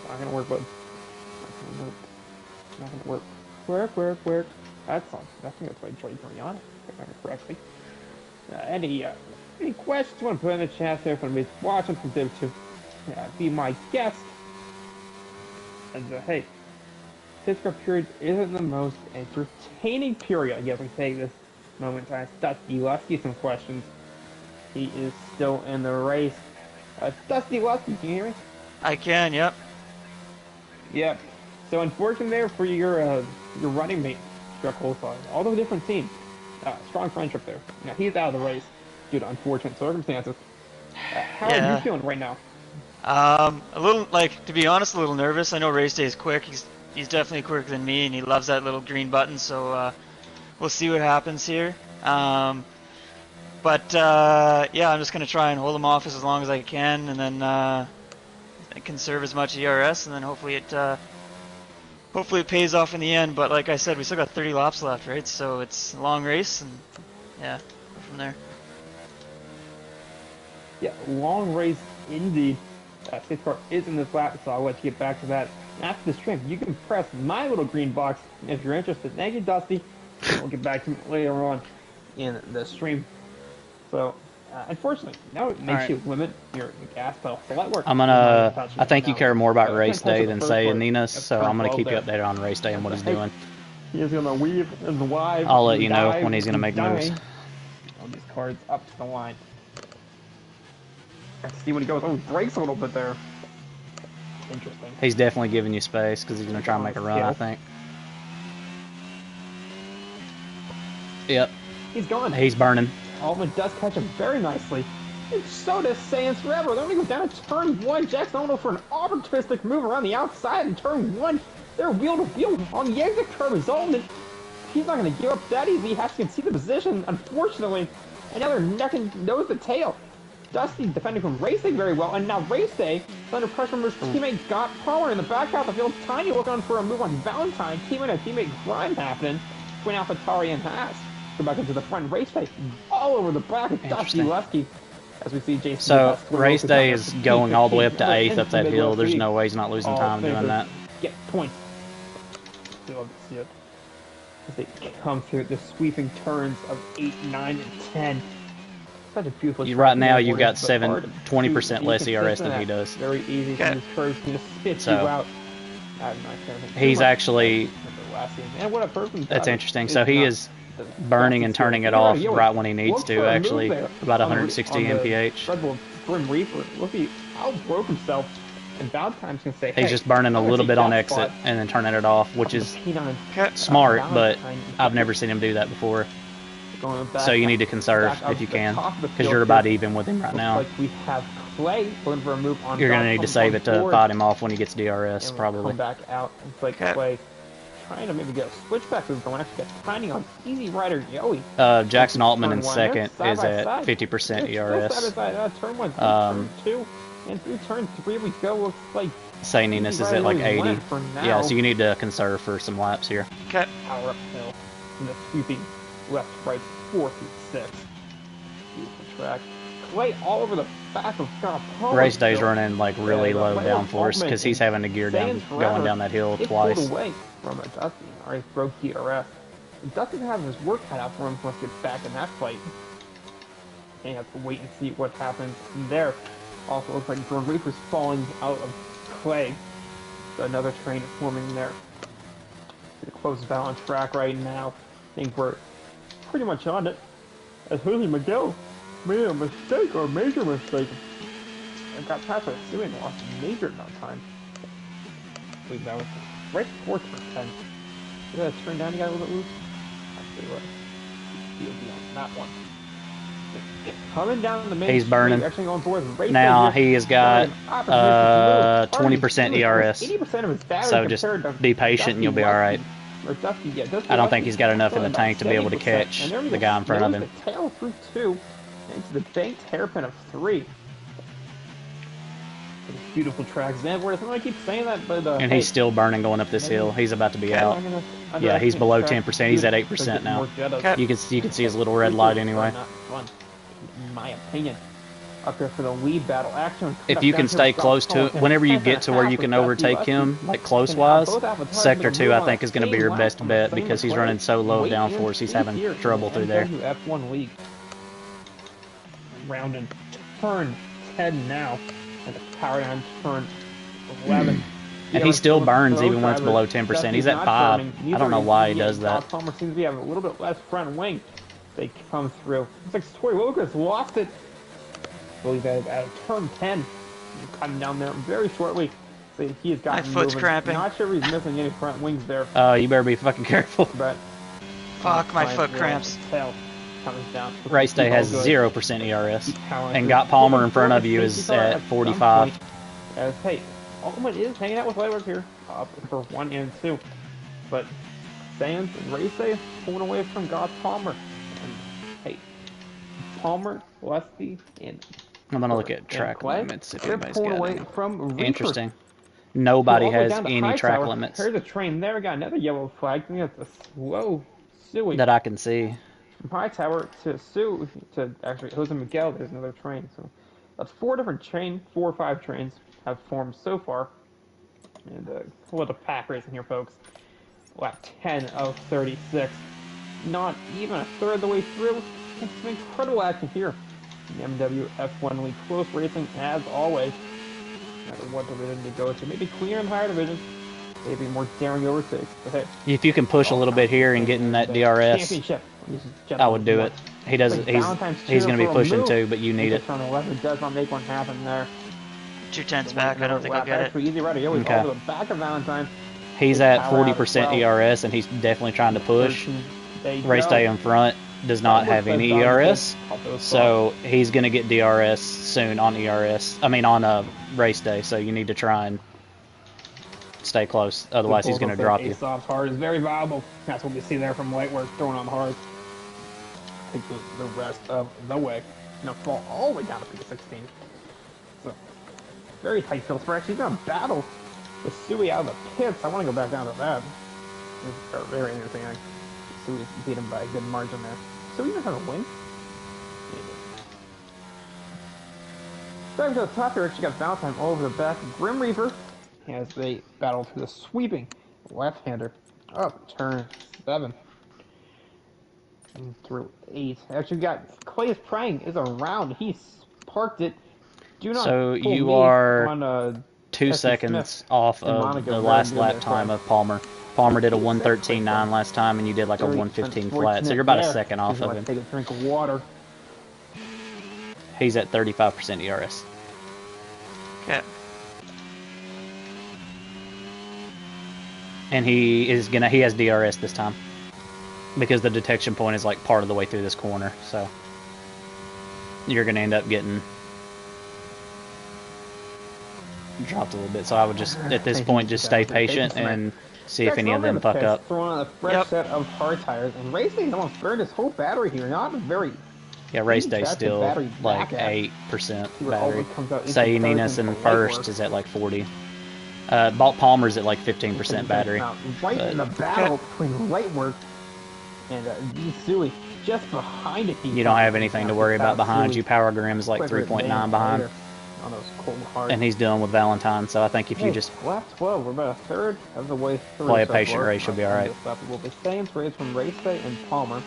Not gonna work, bud. Not gonna work. Work. That's on. I think that's by Joy Brianna, if I remember correctly. Any questions you want to put in the chat there if anybody's watching from Div 2? Be my guest. And hey, Cisco period isn't the most entertaining period. I guess I can take this moment to ask Dusty Lusky some questions. He is still in the race. Dusty Lusky, can you hear me? I can. Yep. Yep. So unfortunately there for your running mate, Struck Holstein. Although different team. Strong friendship there. Now he's out of the race due to unfortunate circumstances. How are you feeling right now? A little, to be honest, a little nervous. I know race day is quick. He's definitely quicker than me, and he loves that little green button. So we'll see what happens here. Yeah, I'm just gonna try and hold him off as long as I can, and then I conserve as much ERS, and then hopefully it pays off in the end. But like I said, we still got 30 laps left, right? So it's a long race, and yeah, go from there. Yeah, long race indeed. Safety car is in this lap, so I'll let you get back to that. After the stream, you can press my little green box if you're interested. Thank you, Dusty. We'll get back to it later on in the stream. So, unfortunately, now it makes you limit your gas pedal. So that works. I think you care more about race day than say Ninas, so I'm gonna keep you updated on race day and what he's doing. He's gonna weave and wive. I'll let you know when he's gonna make moves. All these cards up to the line. Let's see when he goes. Oh, brakes a little bit there. Interesting. He's definitely giving you space because he's gonna try and make a run, I think. Yep. He's gone. He's burning. Altman does catch him very nicely. And so does Sans Forever. They're going to go down to turn 1. Jackson Ono for an opportunistic move around the outside in turn 1. They're wheel to wheel on the exit curve. Is Altman. He's not going to give up that easy. He has to concede the position, unfortunately. And now they're neck and nose to tail. Dusty defending from Racing very well, and now Race Day is under pressure from his teammate Got Power in the back half of the field. Tiny looking for a move on Valentine. Teammate grind happening between AlphaTauri and Haas. Go back into the front. Race Day all over the back of Dusty Lefty. As we see Jason. So Race Day is going all the way up to 8th up that hill. There's no way he's not losing time doing that. Get points. Still see it. As they come through the sweeping turns of 8, 9, and 10. such a beautiful track. Right now, to you've avoid, got but hard 20% to less be ERS than consistent he at. does. Very easy Okay. to use curves to just spit So, you out. I'm not sure if he's too much actually- like and what a person That's does interesting. So he not is the burning and fastest turning here. it off Yo, right when he needs look for to, a move actually. there About on the- 160 on the mph. Red Bull Grim Reaper. Look, he outbroke himself, and Valentine's can say, hey, He's just burning a I'm gonna little take bit on that exit spot and then turning it off, which on the is P9, smart, but Valentine. I've never seen him do that before. Going back, So you need to conserve back up if you the can, top of the because field you're here. about even with him right Looks now. like we have Clay going for a move on. You're going to Doc, need to comes save on it to board, pot him off when he gets DRS, and we'll probably. come back out. It's like Okay. Clay trying to maybe get a switchback move going. Actually, get Tiny on Easy Rider Joey. Jackson Altman in Turn one there, second side is by at side. 50% Still side by ERS. side. Turn one, turn two, and through turn three we go. Looks like Saniness Easy is Rider at like always 80. went for now. Yeah, so you need to conserve for some laps here. Okay. Power uphill from the sweeping left, right, 4 through 6. Beautiful track. Clay all over the back of Scott Palmer. Race day's still. running like really low Clay on downforce Altman because he's and having to gear down, Sands forever. going down that hill It's twice. pulled away from a Dusty. Already broke DRS. Dusty has his work cut out for him once he gets back in that fight. And you have to wait and see what happens there. Also looks like Grim Reaper's falling out of Clay. So another train is forming there. The close balance track right now. I think we're pretty much on it. As Jose Miguel made a mistake, or a major mistake, and got past our suing lost a major amount of time. I believe that was right before turn 10. Did that turn down? You got a little bit loose? Actually, what? He'll be on that one. Coming down the main He's burning. street, actually going towards race Now here. he has got Like an opportunity to 20% move. ERS. 80% of his battery So just compared to be patient and you'll be Dusty alright. Or Dusty, yeah, Dusty I don't Lucky think he's got enough in the still tank to be able to 70%. catch And there we the go. guy in front of Nails him. the tail through 2 into the banked hairpin of 3. Beautiful track. Zandvoort, I keep saying that, but And hey, he's still burning going up this hill. He's about to be out. I'm gonna Yeah, he's below underestimate 10%. He's at track. 8% Getting now. more Jettas. Okay. You can see his little red light anyway. Not fun, in my opinion. Up there for the lead battle. Action. If you can stay close to it, whenever you get to where you can overtake him, like close-wise, Sector 2 I think is going to be your best bet because he's running so low of downforce. He's having trouble through there. MWF1 league. Round and turn 10 now, and the power down turn 11. And he still burns even when it's below 10%. He's at 5. I don't know why he does that. Palmer seems to be having a little bit less front wing. They come through. It's like Tori Lucas lost it. I believe at turn 10. Cutting down there very shortly. So he has gotten My foot's moving. cramping. Not sure if he's missing any front wings there, You better be fucking careful. but Fuck, my Fine, foot well, cramps. tail comes down. Race day has All good. 0% ERS. Keep powering And through. got Palmer in front of Safety you is car at some 45. point. As hey, Altman is hanging out with Lightwork here for 1 and 2, but Sands and Race Day pulling away from God Palmer. And hey, Palmer, Leslie, and I'm going to look at track Clay, limits if they're anybody's pulling got away any. from Reaper. Interesting. Nobody All the way has down to any High track Tower. limits There's a train there. We got another yellow flag. I think that's a slow Suey. that I can see. From High Tower to Sue to actually Jose Miguel. There's another train. So that's 4 different 4 or 5 trains have formed so far. And a little pack racing here, folks. Lap 10 of 36. Not even a third of the way through. It's some incredible action here. The MWF1 League close racing as always. No matter what division you go to. Maybe cleaner in higher divisions. Maybe more daring overtakes. But hey, If you can push a little bit here and get in that DRS, championship. I would do it. He does. Like He's Valentine's going to be cheer for a pushing move. too, but you need it. Turn 11 does not make one happen there. 2 tenths back, I don't think I'll get it. Easy rider. He always Okay. over the back of Valentine. He's They at power out as 40% well. ERS, and he's definitely trying to push. There you Race go. day in front does not have any ERS, Off those so he's going to get DRS soon on ERS. I mean on a race day, so you need to try and stay close. Otherwise, he's going to drop you. Ace-off hard is very viable. That's what we see there from Lightwork throwing on hard. I think the rest of the way. Fall all the way down to P16. So, very tight field. We're actually going to battle with Suey out of the pits. I want to go back down to that. It's very interesting. Suey beat him by a good margin there. Suey even has a win. Back to the top here, actually got Valentine all over the back of Grim Reaper as they battle through the sweeping left-hander up turn 7. through 8. Actually, got Clay's Prang is around. He's parked it. Do not So pull you me are on 2 Tessie seconds Smith off and of Monica. the Very last good lap there, time Clay. of Palmer. Palmer did a 86 113.9 last time, and you did like a Very 115 flat, so unfortunate you're about a there. second off Just of want him. to take a drink of water. He's at 35% ERS. Okay. And he has DRS this time. Because the detection point is like part of the way through this corner, so you're gonna end up getting dropped a little bit. So I would just at this point just stay patient and see if any of them fuck up. Throwing on a fresh set of hard tires, and Racing almost burned his whole battery here. Not a very Yeah, race day track the still battery like back at. 8% See where battery. Albert comes out into Say third Ninas and in light first work. is at like 40. Palmer's at like 15% battery. Now, right but in the battle between light work and Zooey, just behind it. you don't have anything to worry about behind you. Power Grim is like 3.9 behind. On those cold hard. And he's dealing with Valentine, so I think if you just lap 12, we're about a third of the way through. play a so patient far. race, you'll be alright. We'll be staying race from Race Day and Palmer,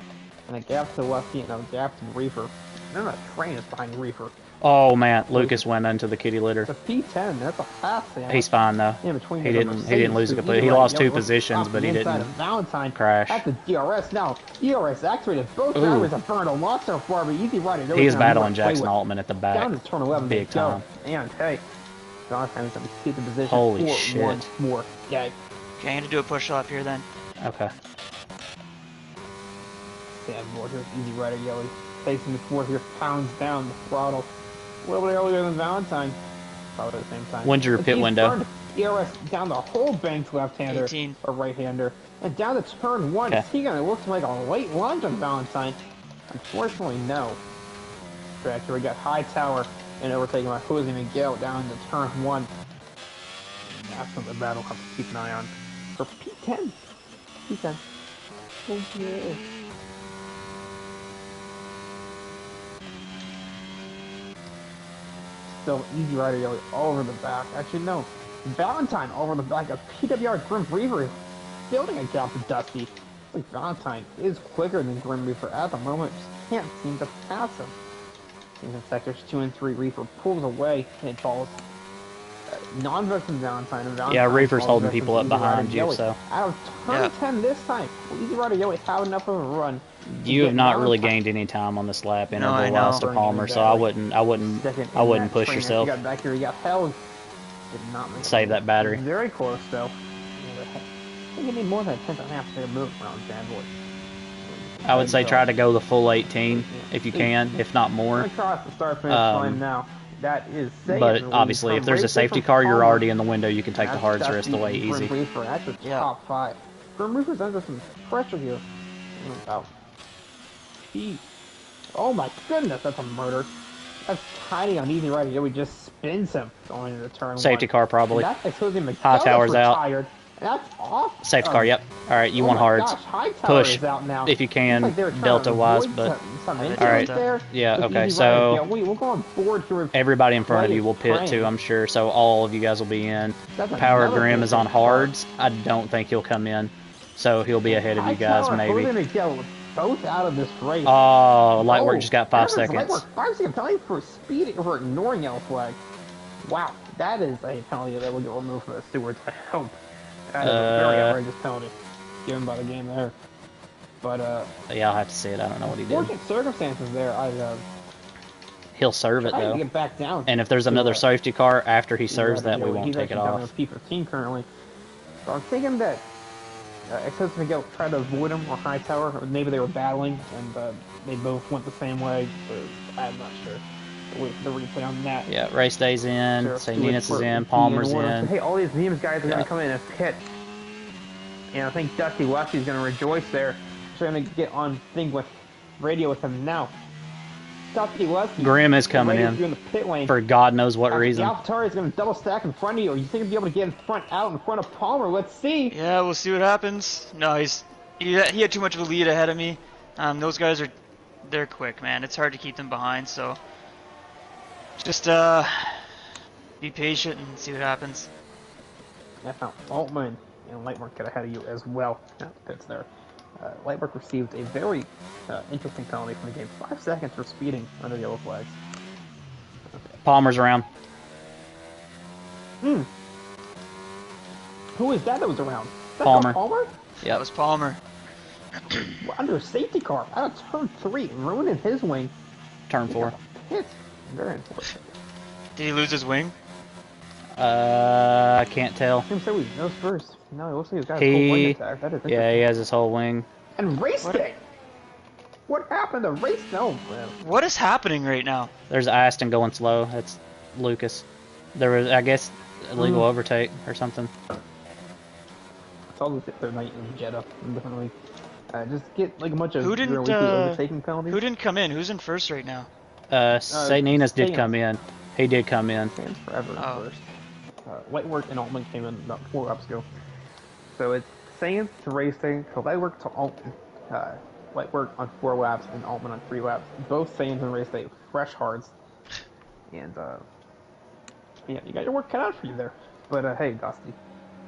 and a gap to Lefty and a gap to Reefer. And then a train is behind Reefer. Oh man, Lucas went into the kitty litter. The P10, that's a pass. He's fine though. In between He didn't lose a complete. He lost 2 positions, but he didn't Valentine crash. at the DRS now. DRS activated. Both drivers have burned a lot so far, but Easy Rider. He is battling Jackson Altman at the back. Down to turn 11. Big time. And hey, Valentine's going to keep the position. Holy for shit. one more day. Okay, I'm gonna do a push off here then. Okay. Zandvoort here, Easy Rider Yelly. Facing the fourth here, pounds down the throttle. A little bit earlier than Valentine. Probably at the same time. When's your pit window? DRS down the whole bank's left-hander 18. or right-hander. And down to turn 1. Okay. Is he going to look like a late lunge on Valentine? Unfortunately, no. Tractor, we got Hightower and overtaken by Jose Miguel down to turn 1. That's what the battle have to keep an eye on. For P10. P10. Oh, yeah. Still Easy Rider Yelly all over the back. Actually, no. Valentine all over the back of PWR Grim Reaver building a gap to Dusty. It's like Valentine is quicker than Grim Reaper at the moment. Just can't seem to pass him. In sectors 2 and 3, Reaper pulls away and falls. Non-victim Valentine and Valentine. Yeah, Reaper's falls holding victim people to up Easy Rider behind you, Yelly. so Out of turn 10 this time, will Easy Rider Yelly have enough of a run? you have not really gained any time on this lap interval I know. lost to Palmer, so I wouldn't push You yourself. got back here, you got held. Did not make Save that battery. Very close though. I think you need more than a tenth and a half to move around Zandvoort. I would say try to go the full 18 if you can, if not more. Across the start finish line now. That is safe. But obviously, if there's a safety car, you're already in the window. You can take the hards rest away easy. Grim Reaper at the top 5. Grim Reaper's under some pressure here. About oh my goodness, that's a murder. That's tiny on Easy Rider. We just spins him going into turn Safety 1. car probably. And that's Hightower's out. And that's off. Safety car, yep. All right, you want hards. Push is out now. if you can, Looks like they were trying to delta-wise, avoid but some all right. there Yeah, with okay. Easy Rider. So Yeah, we'll go on board here with everybody in front of Clay you will pit Prang. too, I'm sure. So all of you guys will be in. That's Power another Grim is on big car. hards. I don't think he'll come in, so he'll be ahead of you guys Hightower, maybe. Jose Miguel, both out of this race. Oh, light work just got 5 Light seconds. work, 5 second penalty for speed for ignoring yellow flag. Wow, that is a penalty that will get removed from the stewards. I hope. That is a very outrageous penalty given by the game there. But Yeah, I'll have to see it. I don't know what he did. fortunate circumstances there. He'll serve it I to though. get back down. And if there's another safety car after he serves that, we won't He's take it actually down off. to P15 currently. So I'm thinking that Jose Miguel tried to avoid him or Hightower, or maybe they were battling and they both went the same way. But I'm not sure. Wait for the replay on that. Yeah, race day's in. Sure, St. Stewart's Ninas is for in. P Palmer's and in. Hey, all these Nemes guys are going Yeah. to come in and pit. And I think Dusty Lesty's going to rejoice there. So I'm going to get on thing with radio with him now. Dusty Lesty. Grim is coming Doing in the pit lane. for God knows what reason. AlphaTauri is going to double stack in front of you. You think he'll be able to get in front, out in front of Palmer? Let's see. Yeah, we'll see what happens. No, he had too much of a lead ahead of me. Those guys they're quick, man. It's hard to keep them behind, so just be patient and see what happens. Yeah, Altman and Lightmark get ahead of you as well. Yeah, pits there. Lightwork received a very interesting penalty from the game. 5 seconds for speeding under yellow flags. Palmer's around. Who is that was around? Is that Palmer. Palmer? That was Palmer. Under a safety car out of turn 3, ruining his wing. Turn 4. Hit. Very unfortunate. Did he lose his wing? I can't tell. Him say we knows first. No, it looks like he's got a full wing attack. That is interesting. Yeah, he has his whole wing. And race day. What happened to race? No, man. What is happening right now? There's Aston going slow. That's Lucas. There was, I guess, illegal overtake or something. It's all the third night in Jeddah. Definitely. Just get like a bunch of Who didn't, weekly overtaking penalties. Who didn't come in? Who's in first right now? St. Nina's did Sands. come in. He did come in. Sands forever Oh. first. Lightwork and Altman came in about 4 laps ago. So it's Sands to racing, to Lightwork to Altman. Lightwork on 4 laps and Altman on 3 laps. Both Sands and race day fresh hards. And yeah, you got your work cut out for you there. But hey, Dusty,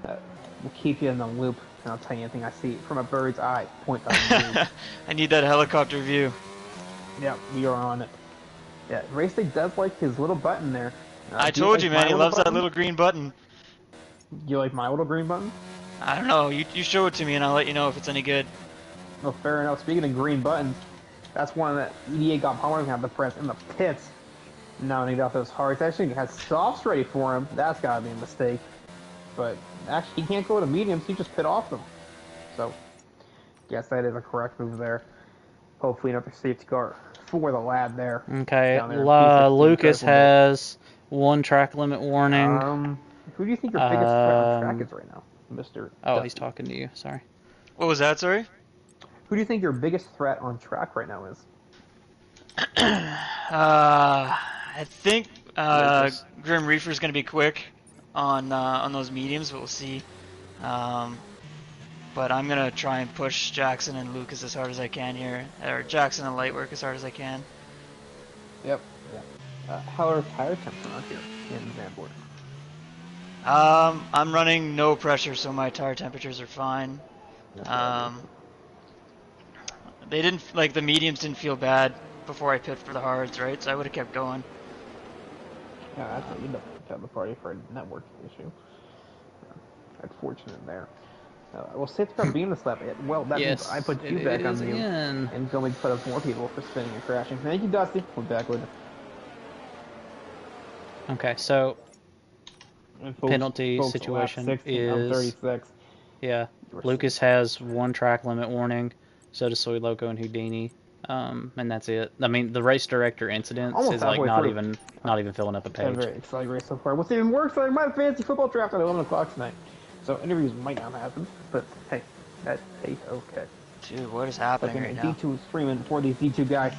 we'll keep you in the loop, and I'll tell you anything I see from a bird's eye point of view. I need that helicopter view. Yeah, we are on it. Yeah, race day does like his little button there. I do you told like you, my man. He little loves that button? little green button. You like my little green button? I don't know. You show it to me, and I'll let you know if it's any good. Well, fair enough. Speaking of green buttons, that's one that EDA got Palmer to have to press in the pits. Now when he got those hearts, actually he has softs ready for him. That's gotta be a mistake. But actually, he can't go to mediums. He just pit off them. So, yes, that is a correct move there. Hopefully, another safety car for the lad there. Okay, Down there in P16, Lucas careful, has 1 track limit warning. who do you think your biggest threat on track is right now, Mr. Oh, Dusty? he's talking to you. Sorry. What was that, sorry? Who do you think your biggest threat on track right now is? I think Lucas. Grim Reaper's gonna be quick on those mediums, but we'll see. But I'm gonna try and push Jackson and Lucas as hard as I can here, or Jackson and Lightwork as hard as I can. Yep. Yeah. How are tire temps around here in Zandvoort? I'm running no pressure, so my tire temperatures are fine. They didn't, like, the mediums didn't feel bad before I pit for the hards, right? So I would have kept going. Yeah, that's what you end up at the party for a network issue. Unfortunate there. Well, safety car being the slap. Well, that Yes, means I put you it back is on you again. and going to put up more people for spinning and crashing. Thank you, Dusty. We're back with Okay, so folks, penalty lap situation 16 of is 36. yeah. Lucas has 1 track limit warning. So does Soy Loco and Houdini. And that's it. I mean, the race director incidents Almost is like halfway not through. even filling up a I'm page. very excited race so far. What's even more exciting, my fantasy football draft at 11 o'clock tonight. So interviews might not happen, but hey, that's okay. Dude, what is happening right now? D2 is streaming for these D2 guys.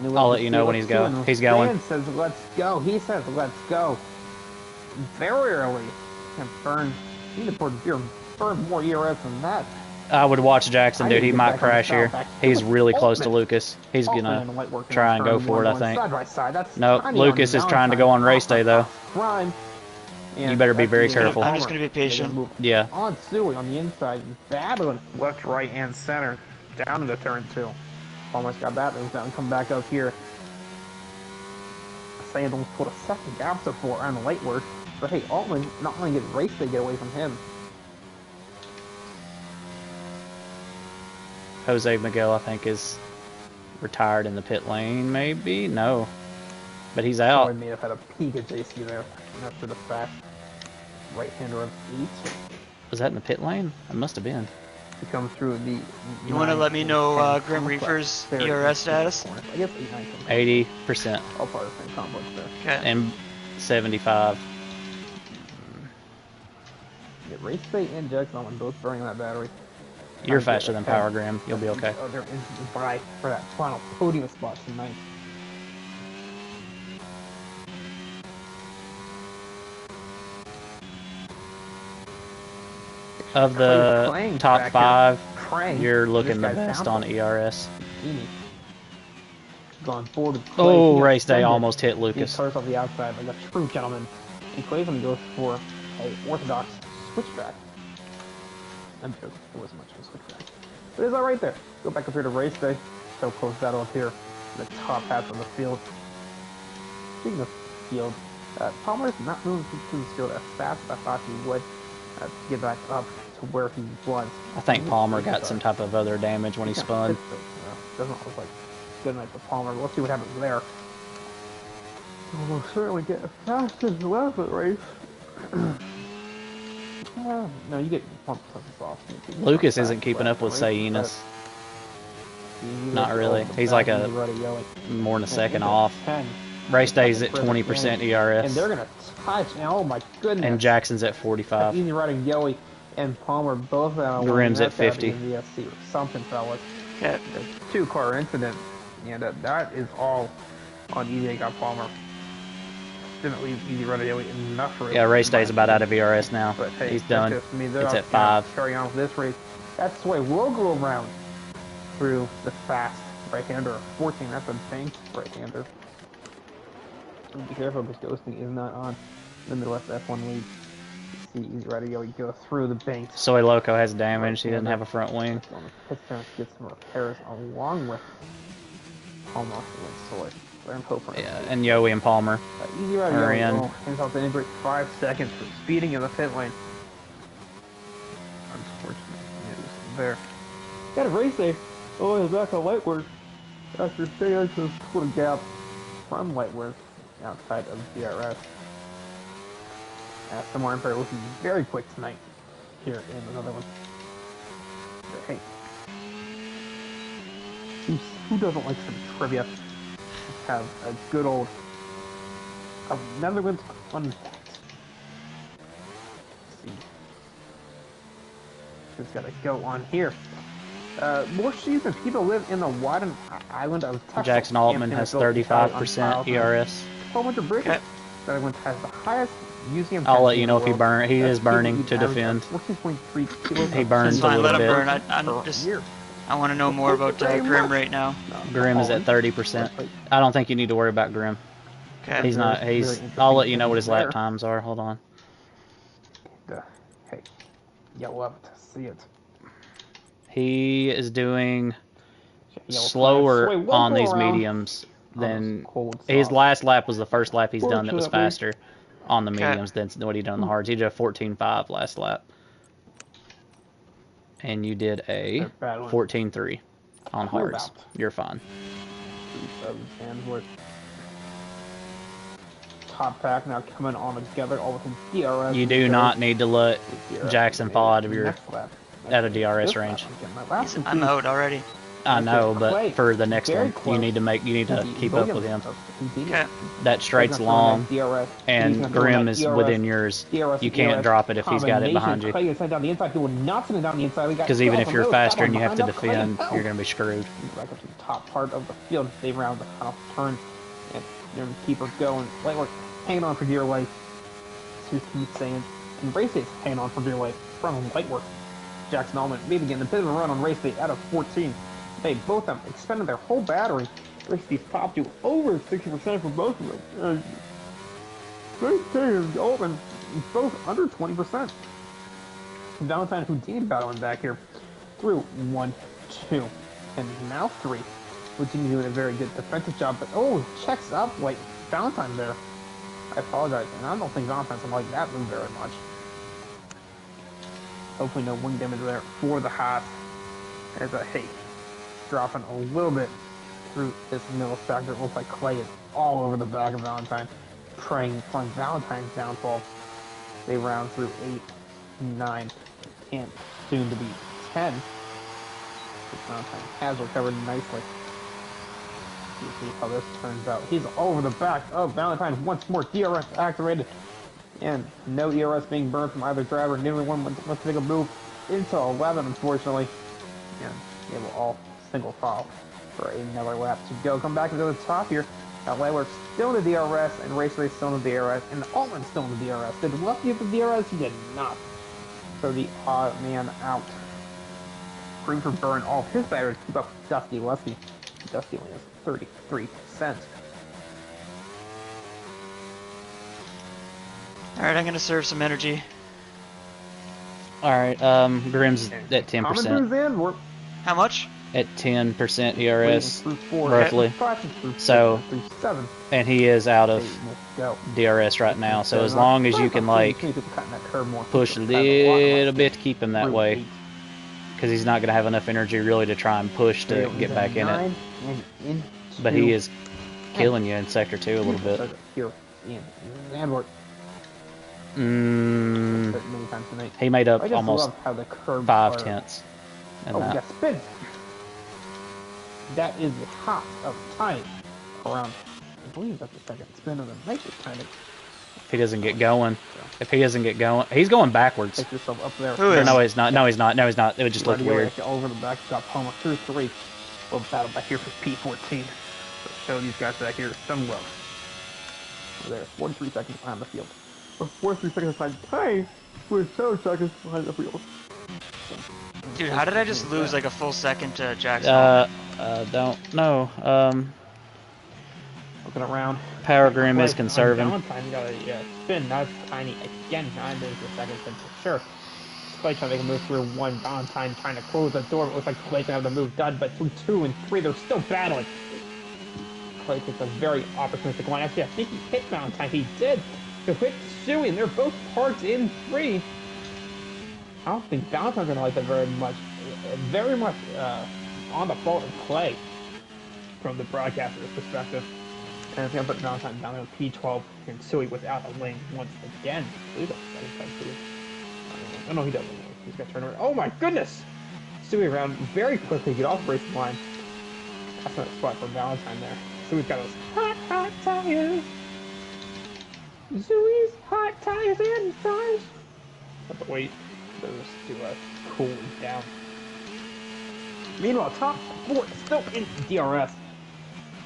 I'll let you know when he's going. He's going. Says, let's go. He says, let's go. Very early. And burn. You need to burn more ERS than that. I would watch Jackson, I dude. need He to get might back on the crash here. south back. He's really close to Altman. Lucas. He's Altman gonna and Lightwork try and go turn for it, I one, think. Side by side. That's No, tiny Lucas on is the trying to downside. go on race day, though. Prime. You better be very that's careful. I'm just gonna be patient. Move Yeah. On Suey on the inside. Battling left, right, and center. Down into turn 2. Almost got that. Moves down. Come back up here. Sand almost put a second gap to 4 on the light work. But hey, Altman not only get race, they get away from him. Jose Miguel, I think, is retired in the pit lane, maybe? No. But he's I out. may have had a peek at JC there after the fact. Right-hander of 8. Was that in the pit lane? It must have been. To come through the. You want to let me know Grim Reaper's ERS status? I guess 8, 9, 80% all part of the same complex there. Okay. and 75. Yeah, Race State and Jackson Altman both burning that battery. You're faster than Power Graham. You'll be okay. Oh, they're in by for that final podium spot tonight. Of the Playing top back 5, here. Praying. you're looking the This guy's best down on for ERS. Heaney. Gone forward. with Clay. Oh, He got race day extended. almost hit He Lucas. cars off the outside like a true gentleman. And Clay's gonna go for a orthodox switchback. I'm joking. It wasn't much of a switchback. But it's all right there. Go back up here to race day. So close battle up here. The top half of the field. Speaking of field, Palmer's not moving through the field as fast as I thought he would to get back up to where he was. I think Palmer got some type of other damage when he spun. Doesn't look like good night for Palmer. Let's see what happens there. We'll certainly get fast as well for the race. No, you get 1% off. Lucas isn't keeping up with Sayinas. Not really. He's like more than a second off. Race day's at 20% ERS. And they're gonna touch. Oh my goodness. And Jackson's at 45. Easy riding Yoey and Palmer both out. Grim's at 50. Or something, fellas. Okay. The 2-car incident, and that is all on Easy got Palmer. Didn't leave Easy riding Yoey enough for it. Yeah, race day's about out of ERS now. But hey, he's done. It's at 5. Carry on with this race. That's the way we'll go around through the fast right-hander. 14, that's a bank right-hander. Be careful because Ghosting is not on the Midwest F1 lead. See Easy Rider Yoey go through the banks. Soy Loco has damage. He doesn't have a front wing. On the pit stance, get some repairs along with Palmer and Soy. I'm hoping. Yeah, and Yoey and Palmer Easy Rider are Yoey in. hands off the integrate 5 seconds for speeding in the pit lane. Unfortunately, news there. Got a race day. Oh, he's back on Lightwork. After staying to put a gap from Lightwork outside of DRS. Aston Martin Perry looking very quick tonight here in another one. But hey, who doesn't like some trivia? Let's have a good old Netherlands fun fact. Let's see. Just gotta go on here. More sheep and people live in the Wadden Island of Texas. Jackson Altman has 35% ERS. 1,200 bridges. That one has the highest museum. I'll let you know if he burn. He is burning to defend. 14.3 kilos. He burns a little Let him bit. burn. I want to know more about Grim right now. Grim is at 30%. I don't think you need to worry about Grim. Okay. He's not. I'll let you know what his lap times are. Hold on. Hey, you'll love to see it. He is doing slower on these mediums than his last lap was the first lap he's done that was faster on the mediums than what he done on the hards. He did a 14.5 last lap. And you did a 14.3 on hards. You're fine. Top pack now coming on together, all with DRS. You do not need to let Jackson fall out of your DRS range. I'm out already. I know, but for the next one, you need to keep up with him. Okay. That straight's long, and Grim is within yours. You can't drop it if he's got it behind you. Because even if you're faster and you have to defend, you're going to be screwed. Back up to the top part of the field, they round the cutoff turn, and they're going to keep her going. Lightwork hanging on for dear life. To keep saying, and Race Day's hanging on for dear life from Lightwork. Jackson Allman maybe getting a bit of a run on Race Day out of 14. They both have expended their whole battery. Race Day's popped to over 60% for both of them. Race Day and Allman both under 20%. Valentine Houdini battling back here through 1, 2, and now 3. Houdini doing a very good defensive job, but checks up like Valentine there. I apologize, and I don't think Valentine's gonna like that move very much. Hopefully no wing damage there for the Haas. As a dropping a little bit through this middle sector. It looks like clay is all over the back of Valentine, praying on Valentine's downfall. They round through 8, 9, and soon to be 10. But Valentine has recovered nicely. Let's see how this turns out. He's over the back of Valentine once more. DRS activated. And no ERS being burned from either driver. Neither one wants to make a move into 11, unfortunately. And they will all single file for another lap to go. Come back to the top here. Lightwork still in the DRS, and Race Race still in the DRS, and Altman still in the DRS. Did Lefty get the DRS? He did not. So the odd man out. Green for burn all of his batteries. Keep up Dusty Lefty. Dusty only has 33%. Alright, I'm gonna serve some energy. Alright, Grim's at 10%. Zandvoort. How much? at 10% ERS, Through 4, roughly. through So, 6, through 7. and he is out 8, of let's go. DRS right now. So as long as you can like push a little bit to keep him that way, because he's not going to have enough energy really to try and push to get back in it. But he is killing you in Sector 2 a little bit. Here in Zandvoort. Mm, Many times tonight. he made up I just almost love how the curbs 5 are. tenths. In Oh, that. yes, spin. That is the top of time around. I believe that's the second spin of the nicest timing. If he doesn't get going, he's going backwards. Take yourself up there. Who is? No, he's not. No, he's not. No, he's not. It would just look weird. Over the back, got Palmer through 3. We'll battle back here for P14. So show these guys back here some love. There, 43 seconds behind the field. Or 43 seconds behind the time. We're 7 seconds behind the field. Dude, how did I just lose like a full second to Jackson? Don't know. Looking around. Power Grim is conserving. Valentine got a spin. Now it's tiny again. 9 minutes per second spin for sure. Clay trying to make a move through 1. Valentine trying to close the door. It looks like Clay can have the move done, but through 2 and 3, they're still battling. Clay takes a very opportunistic line. Actually, I think he hit Valentine. He did. He'll hit Suey, and they're both parked in 3. I don't think Valentine's gonna like that very much. Very much on the fault of Clay from the broadcaster's perspective. And it's gonna put Valentine down there with P12 and Suey without a lane once again. He's a second time Suey. Oh no, he doesn't. He's gonna turn around. Oh my goodness! Suey around very quickly, get off the racing line. That's not a spot for Valentine there. Suey's got those hot tires. Suey's hot tires and tires. Have to wait for those to cool down. Meanwhile, top 4 still in DRS.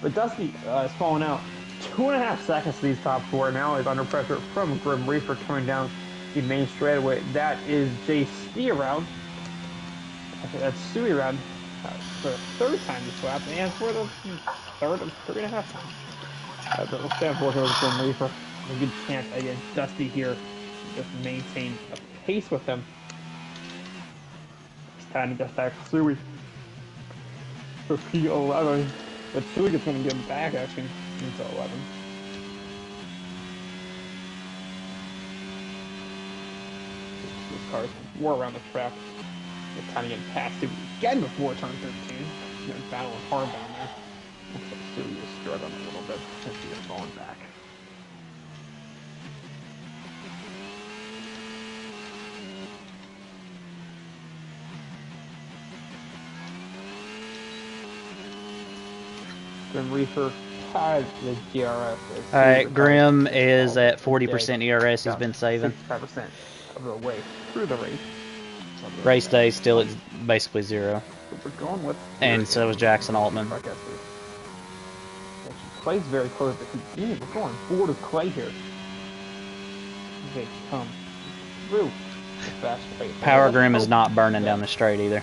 But Dusty is falling out. 2.5 seconds to these top 4. Now is under pressure from Grim Reaper coming down the main straightaway. That is JC around. I think that's Suey around for the 3rd time this lap, and for the 3rd of 3.5 times. But we'll stand for with Grim Reaper. A good chance against Dusty here. Just maintain a pace with him. It's time to get back Suey for P11. But Suey is going to get him back actually into 11. This car is more around the track. It's time to get past Suey again before turn 13. He's going to battle hard down there. Looks like Suey is struggling a little bit since he is falling back. Grim Reaper tied the GRS. Alright, Grim is at 40% ERS. He's been saving. 65% of the way through the race. Race day still at basically 0. So we're going with. And so is Jackson Altman. Clay's very close to Houdini. We're going forward with Clay here. They come through the fast race. Power Grim is not burning down the straight either.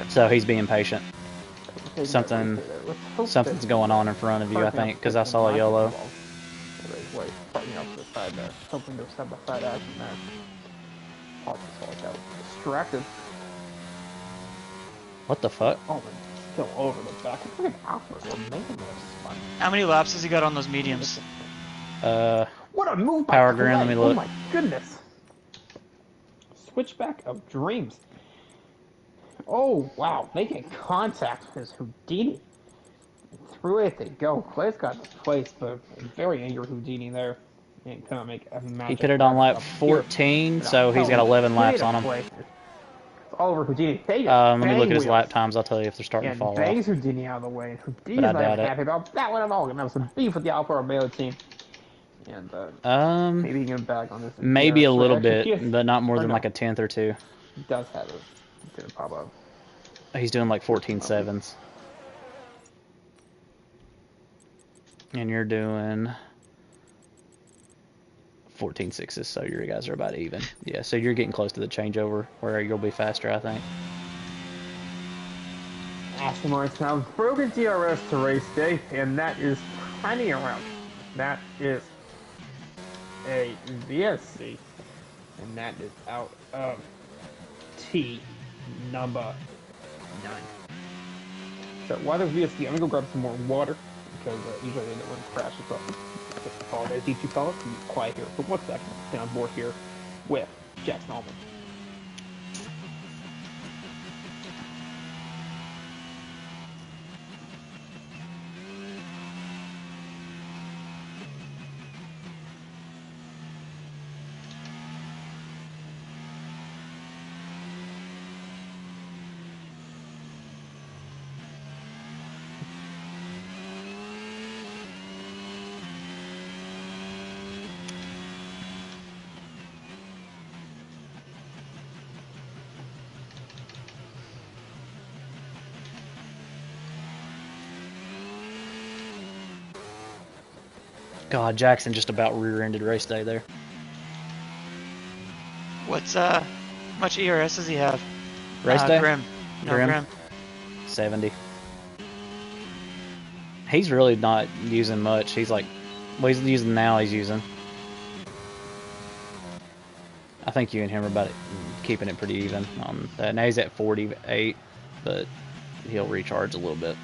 So he's being patient. Something's going on in front of you, I think, because I saw a yellow. Hoping to step beside action there. Distracted. What the fuck? Oh, man, still over the back. Look at Alfred. We're making this fun. How many laps has he got on those mediums? What a move by Power Grim, Clay. let me look. Oh my goodness. Switchback of dreams. Oh, wow. Making contact with Houdini. Through it they go. Clay's got this place, but a very angry Houdini there. And couldn't make a match. He put it on lap 14, so he's got 11 laps on him. It's all over Houdini. Let me look at his lap times. I'll tell you if they're starting to fall bangs off. Houdini out of the way. Houdini's not happy about that one at all. Gonna have some beef with the Alfa Romeo team. And maybe he can get back on this. Maybe a little bit, but not more than like a 10th or 2. He does have it. He's gonna pop up. He's doing like 14.7s. And you're doing 14.6s, so your guys are about even. Yeah, so you're getting close to the changeover where you'll be faster, I think. Aston Martin's now broken DRS to race day, and that is tiny around. That is a VSC, and that is out of T number 9. So while there's VSD, I'm gonna go grab some more water because usually they don't crash as well. I apologize, you two fellas. Be quiet here for 1 second. Stay on board here with Jackson Allman. God, Jackson just about rear-ended race day there. What's how much ERS does he have? Race day? Grim. No, Grim. 70. He's really not using much. He's like, well, he's using now. He's using. I think you and him are about keeping it pretty even on that. Now he's at 48, but he'll recharge a little bit.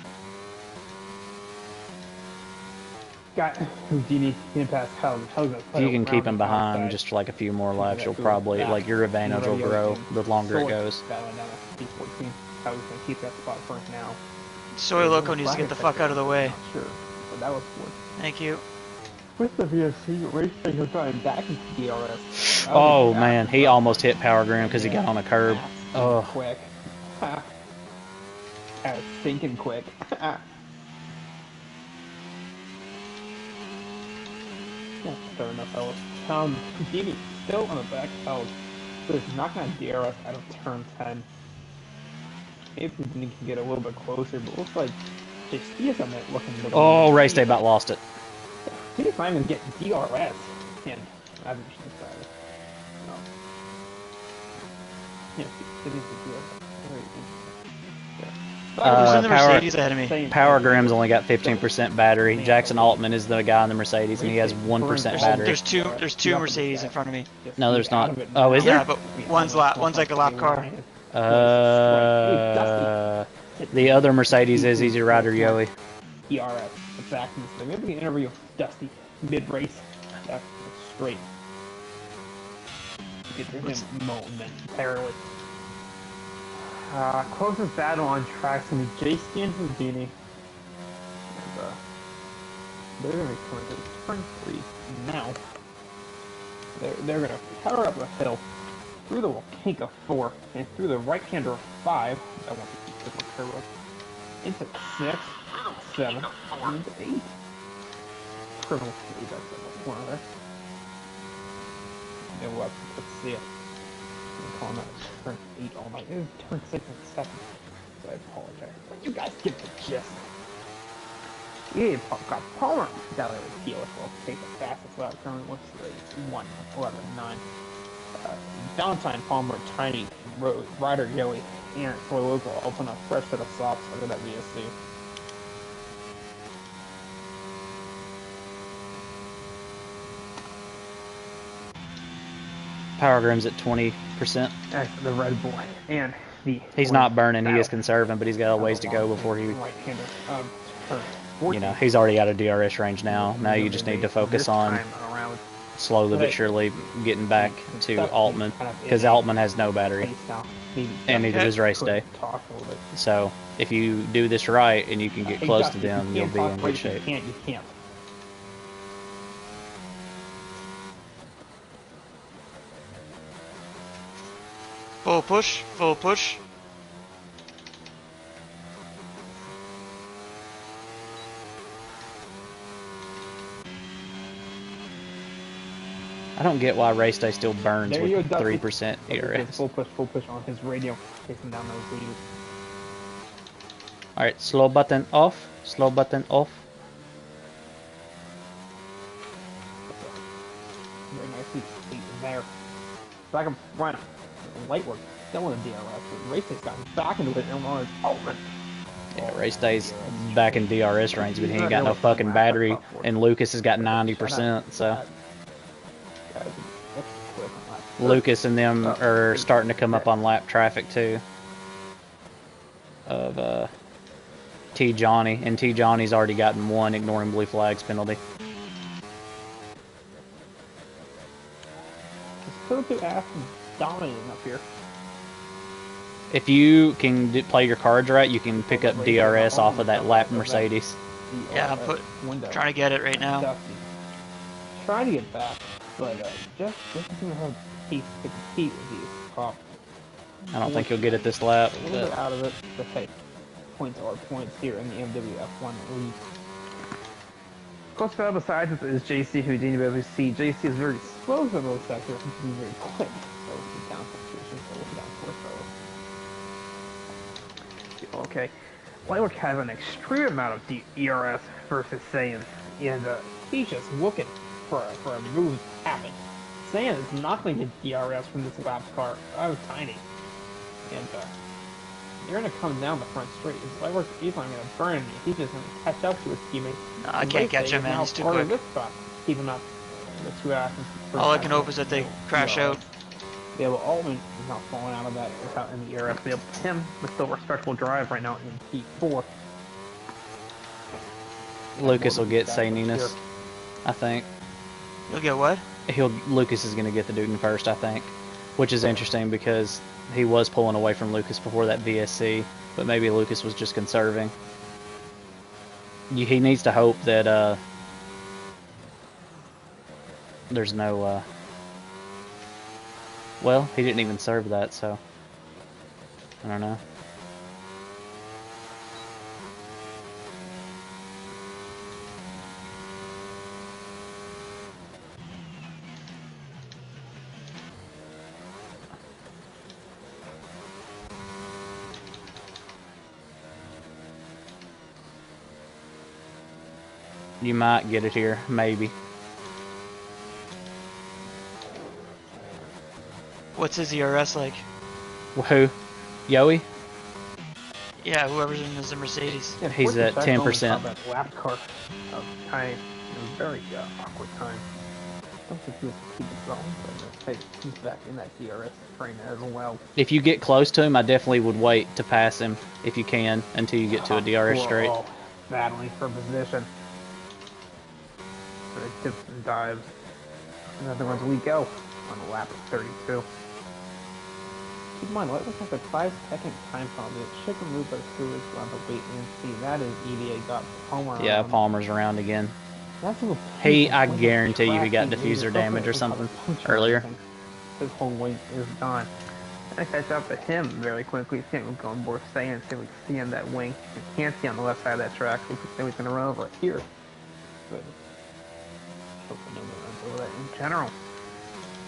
Got Houdini in past Helga. If you can keep him behind just for like a few more laps, you'll probably, like, your advantage will grow the longer it goes. I was gonna keep that spot for now. Soy Loco needs to get the fuck out of the way. Sure, but that was worth. Thank you. With the VSC race thing, he's going back into DRS. Oh man, he almost hit Power Grim because he got on a curb. Oh, Quick. Thinking quick. Yeah, fair enough, fellas. Houdini still on the back. So he's not gonna DRS out of turn 10. Maybe Houdini can get a little bit closer, but looks like he is on that looking. oh, race day about lost it. He's not even getting DRS, and I haven't decided. No. Yeah, it is a DRS. Who's in the Mercedes ahead of me? Power Grim's only got 15% battery. Jackson Altman is the guy in the Mercedes, and he has 1% battery. There's two Mercedes in front of me. No, there's not. Oh, is there? Yeah, but one's like a lap car. The other Mercedes is Easy Rider Yoey. ERS, back in this thing. Maybe we can interview Dusty mid-race. That's straight. Get him moment entirely. Closest battle on track's gonna be J-Ski and Houdini. And, they're gonna be coming to turn 3 now. They're gonna power up a hill through the Volcanic 4 and through the right-hander 5. I want to keep the curve up. Into 6, 7, and into 8. Criminal 3, that's the corner there. And let's see it. I'm calling that turn 8 all night. It was turn 6 and 7. So I apologize. But you guys get the gist. Yeah, got Palmer down there with Keyless. Well, take the fastest lap currently. What's the 1, 11, 9. Valentine, Palmer, Tiny, Ryder, Joey, and Soy Local all put on a fresh set of socks under that VSC. Power Grim's at 20%. The Red Boy and the. He's not burning. He is conserving, but he's got a ways to go before he. You know, he's already out of DRS range now. Now you just need to focus on slowly but surely getting back to Altman, because Altman has no battery, and neither does race day. So if you do this right and you can get close to them, you'll be in good shape. You can't. Full push, full push. I don't get why race day still burns with 3% ERS. Full push on his radio, taking down those leads. Alright, slow button off, slow button off. Very nicely there. Back up front, light work, still in DRS, but race day's gotten back into it and on his Altman. Yeah, race day's back in DRS range, but he ain't got no fucking battery, and Lucas has got 90%, so. Lucas and them are starting to come up on lap traffic too. of T. Johnny, and T. Johnny's already gotten one ignoring blue flags penalty. Still too Aston dominating up here. If you can play your cards right, you can pick up DRS off of that lap Mercedes. Yeah, I'm trying to get it right now. Trying to get back, but just doesn't have peace to compete with these top. I don't think he'll get it this lap. A little bit out of it, but hey, points are points here in the MWF1 league. Close battle besides it is JC Houdini, but as we see, JC is very slow for those sectors, and he's very quick. So he's down position, so he's down fourth row. Okay, Lightwork has an extreme amount of ERS versus Saiyans, and he's just looking for a move to happen. Saiyan is not going to get DRS from this lap car. I was tiny. And they're going to come down the front straight. Lightwork is not going to burn me. He's just going to catch up to his teammate. No, I can't catch him, man. He's too quick. This spot, keeping up the two actions. All I can hope is that they crash out. Yeah, well, Altman is not falling out of that without any ERS. They have him with still respectable drive right now in P4. Lucas will get Saininas, I think. You'll get what? Lucas is going to get the dude in first, I think, which is interesting because he was pulling away from Lucas before that VSC, but maybe Lucas was just conserving. He needs to hope that there's no. Well, he didn't even serve that, so I don't know. You might get it here, maybe. What's his ERS like? Who? Yoey? Yeah, whoever's in the Mercedes. Yeah, he's at 10%. That lap car of time in a very awkward time. I don't think he was keep it going, but he's back in that DRS train as well. If you get close to him, I definitely would wait to pass him if you can until you get to a DRS straight. Battling for position. So it tips and dives. Another one's we go on a lap of 32. Keep in mind, Lightwork has a 5-second time penalty. It should remove those two is on the wait and see. That is EVA got Palmer. Yeah, Palmer's around again. That's a I guarantee you he got diffuser damage or something earlier. His whole weight is gone. And I catch up to him very quickly. See him going more Saiyan, see we see in that wing. You can't see on the left side of that track. We can see he's gonna run over here. But hopefully no one runs over that in general.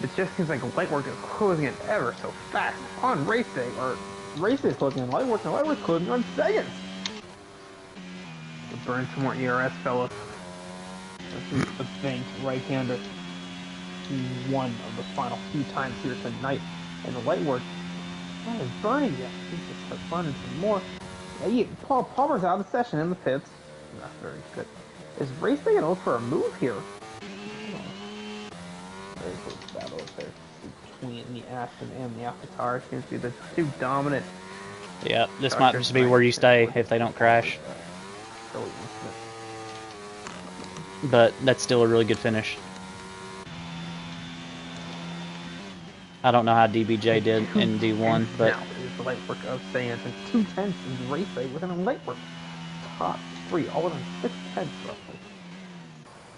It just seems like Lightwork is closing it ever so fast on race day, or race day is closing on Lightwork, and Lightwork's closing on Saiyans. We'll burn some more ERS, fellas. This is the banked right-hander. One of the final few times here tonight, and the Lightwork is burning yet. He's just burning some more. Yeah, Palmer's out of the session in the pits. Not very good. Is race day gonna look for a move here? Very close battle up there between the Aston and the AlphaTauri. Seems to be the two dominant. Yeah, this might just be where you stay if they don't crash. But that's still a really good finish. I don't know how DBJ did in D1, but now is the Lightwork of Saiyans and 2/10 in race day within a Lightwork top 3, all within 6/10 roughly.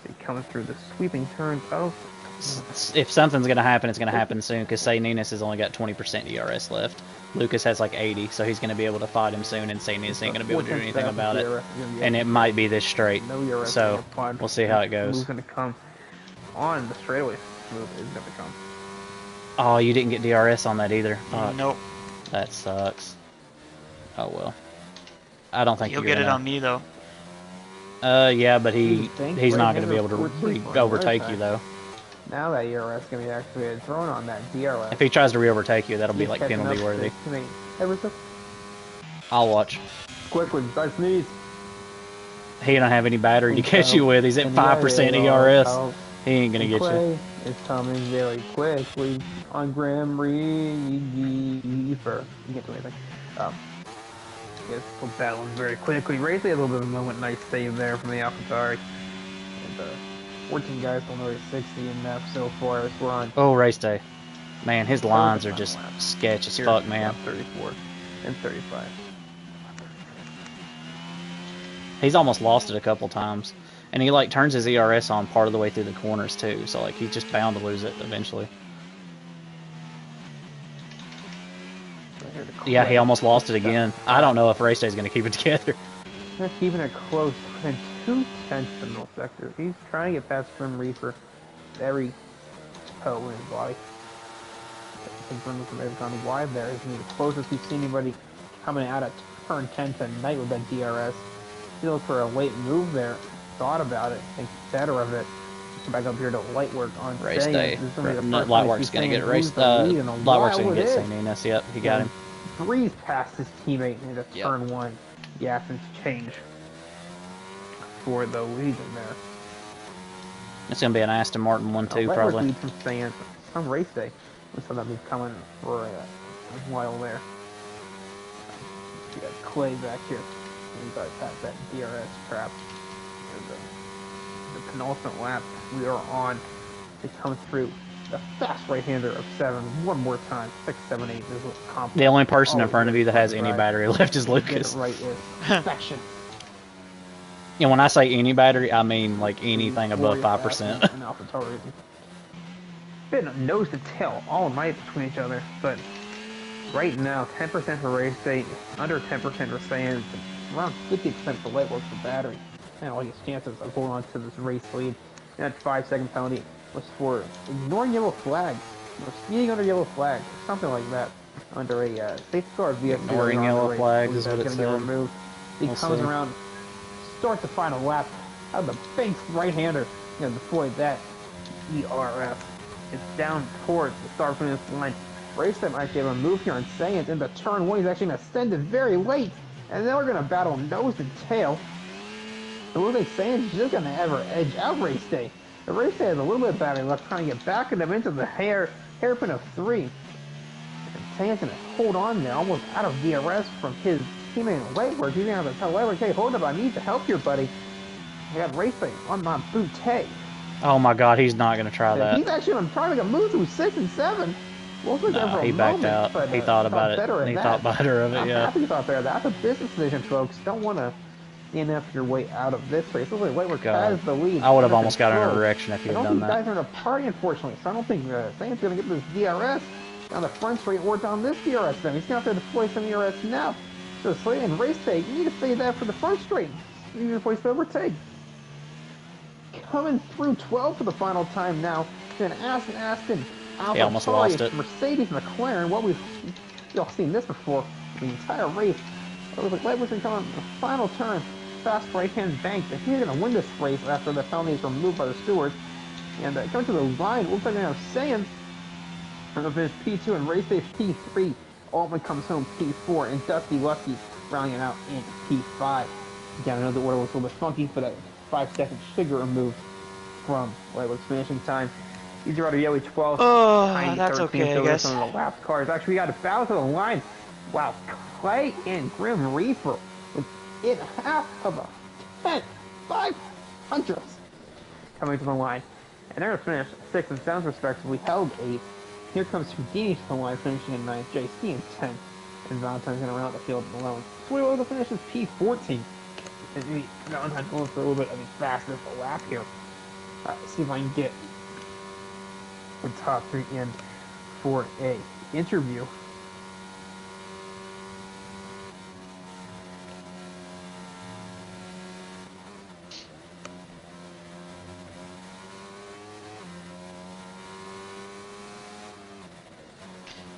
They come through the sweeping turns of. If something's going to happen, it's going to happen soon, because Say Ninus has only got 20% ERS left. Lucas has like 80, so he's going to be able to fight him soon, and Say Ninus ain't going to be able to do anything about it. And it might be this straight, so we'll see how it goes. Move's going to come on the straightaway. Move is going to come. Oh, you didn't get DRS on that either. Fuck. Nope. That sucks. Oh well. I don't think you'll you're get gonna... it on me though. Yeah, but he's not going to be able to overtake you though. Now that ERS is going to be activated, thrown on that DRS. If he tries to re-overtake you, that'll be like penalty worthy. I'll watch. Quickly, guys, needs. He don't have any battery to catch you with. He's at 5% ERS. He ain't gonna get you. It's coming very quickly on Grim Reaper. You can't do anything. Yes, still battling very quickly. Racing a little bit of a moment. Nice save there from the AlphaTauri. And 14 guys on the race 60 in F so far as we're on Oh, race day. Man, his third lines and are final just lap. sketch as Here's fuck, man. lap 34 and 35. He's almost lost it a couple times. And he, like, turns his ERS on part of the way through the corners, too. So, like, he's just bound to lose it eventually. Yeah, he almost lost it again. I don't know if race day's going to keep it together. They're keeping it close within 2/10 of the middle sector. He's trying to get past Grim Reaper. Very toe in his body. I think Grim Reaper may have gone wide there. Isn't he the closest we've seen anybody coming out of turn 10 tonight with that DRS? He looked for a late move there. Thought about it. Think better of it. Come back up here to light work on Race Sayans. day. This is gonna be the first Light time work's we see going to get Sayans race. lose the lead in a Light work's while. going to It get is. St. Enos. Yep, he got him. Breeze past his teammate into Yep. turn 1. The Athens change for the lead in there. It's going to be an Aston Martin 1-2, probably. Lead from Sayans on race day. We saw that move coming for a while there. We got Clay back here. We got past that DRS trap. And the penultimate lap we are on to come through the fast right-hander of 7 one more time. 6, 7, 8. This is what The only person in front of you that has any battery left is Get it Lucas. right is perfection. And when I say any battery, I mean like anything above 5%. And AlphaTauri. Been nose to tail all night between each other, but right now 10% for race day, under 10% for Sayans, around 50% for Lightworks for battery. And all his chances of holding on to this race lead. And that 5-second penalty was for ignoring yellow flag, or speeding under yellow flag, or something like that, under a safety car VS. Ignoring yellow flags is what it said. Removed. He comes around, starts the final lap out of the bank right-hander, and deploy that ERF. It's down towards the start finish line. Race time actually able to move here on Sayans into turn 1. He's actually going to send it very late, and then we're going to battle nose and tail. It looks like Sayans is just going to ever edge out race day. The race day has a little bit of battery left, trying to get back in them into the hairpin of 3. And Sayans going to hold on there, almost out of DRS from his teammate Lightwork. He's going to have to tell Lightwork, hey, hold up, I need to help here, buddy. I got race day on my bootay. Oh my god, he's not going to try that. He's actually on trying to move through 6 and 7. No, he backed out. But, he thought about it. He thought better of it, yeah. Happy he thought better. That's a business decision, folks. Don't want to DNF your way out of this race. Looks like Lightwork has the lead. I would have almost got in a direction if he had done that. I don't think guys are in a party, unfortunately, so I don't think Sayans going to get this DRS down the front straight or down this DRS then. He's going to have to deploy some DRS now. So Slade and race day, you need to save that for the front straight. You need to deploy some overtake. Coming through 12 for the final time now. Then Aston, he almost lost it. Mercedes, McLaren. What we've all seen this before the entire race. It was like Lightwork's been coming the final turn, fast right-hand bank. If he's going to win this race after the penalty is removed by the stewards, and coming to the line, looks like they're going to have Sayans from the finish P2 and race day P3. Altman comes home P4, and Dusty Lucky rounding it out in P5. Again, I know the order was a little bit funky, but a 5-second figure removed from Lightwork's finishing time. Easy Rider Yelly 12. Oh, Tiny that's 13, okay, I guess. Some of the lap cars. Actually, we got a battle to the line. Wow, Clay and Grim Reaper within half of a 10, 500 coming to the line. And they're going to finish 6 and 7 respectively. Held 8. Here comes Houdini to the line, finishing in 9th. JC in 10th. And Valentine's going to round out the field alone. So we will the finish is P14. And maybe Valentine's going for a little bit of a faster lap here. See if I can get the top 3 in for a interview.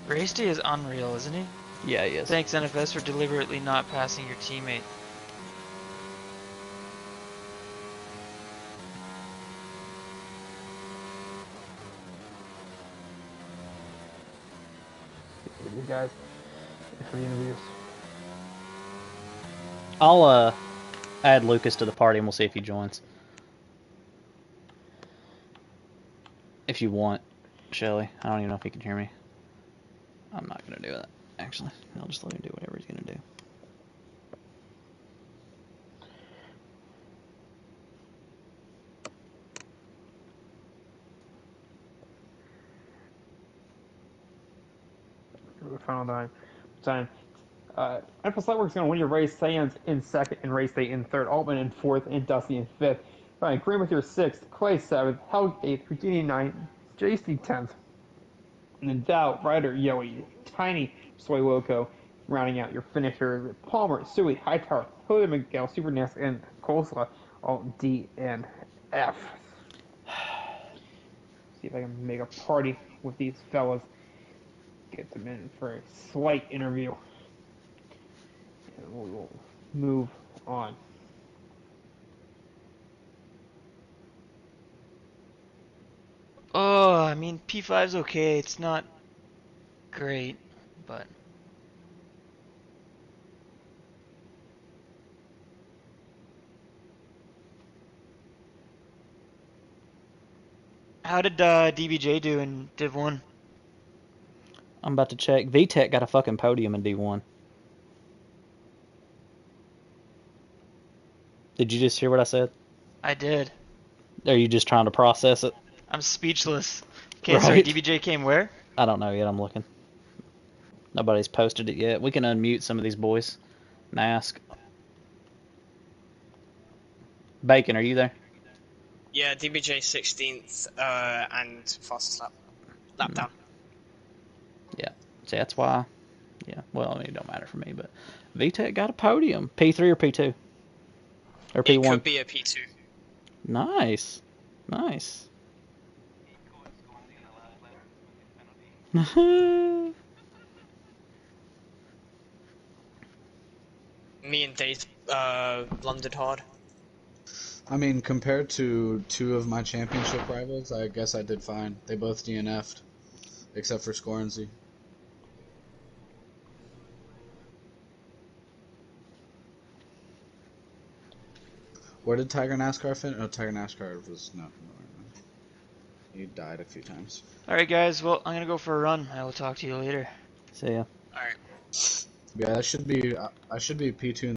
Race day is unreal, isn't he? Yeah, he is. Thanks NFS for deliberately not passing your teammate. You guys, for the interviews. I'll add Lucas to the party and we'll see if he joins. If you want, Shelly. I don't even know if he can hear me. I'm not going to do that, actually. I'll just let him do whatever he's going to do. final time. NFL Slugworks going to win your race. Sands in second, and Race Day in third. Altman in fourth, and Dusty in fifth. Green with your sixth. Clay seventh. Helg eighth. Houdini ninth. JC 10th. And then Dow, Ryder, Yoey, Tiny, Soy Loco, rounding out your finishers. Palmer, Suey, Hightower, Hilda Miguel, Super Nest, and Coleslaw, all D and F. See if I can make a party with these fellas. Get them in for a slight interview. And we will move on. Oh, I mean, P5's okay. It's not great, but... How did DBJ do in Div 1? I'm about to check. VTech got a fucking podium in D1. Did you just hear what I said? I did. Are you just trying to process it? I'm speechless. Okay, sorry, Right. DBJ came where? I don't know yet. I'm looking. Nobody's posted it yet. We can unmute some of these boys and ask. Bacon, are you there? Yeah, DBJ 16th and fastest lap down. Yeah. See, that's why. Yeah. Well, I mean, it don't matter for me, but VTech got a podium. P3 or P2? Or P1? It could be a P2. Nice. Nice. Me and Dave blundered hard. I mean, compared to two of my championship rivals, I guess I did fine. They both DNF'd, except for Scornsey. Where did Tiger NASCAR finish? Oh, Tiger NASCAR was no. He died a few times. Alright guys, well, I'm gonna go for a run. I will talk to you later. See ya. Alright. Yeah, that should be. I should be P2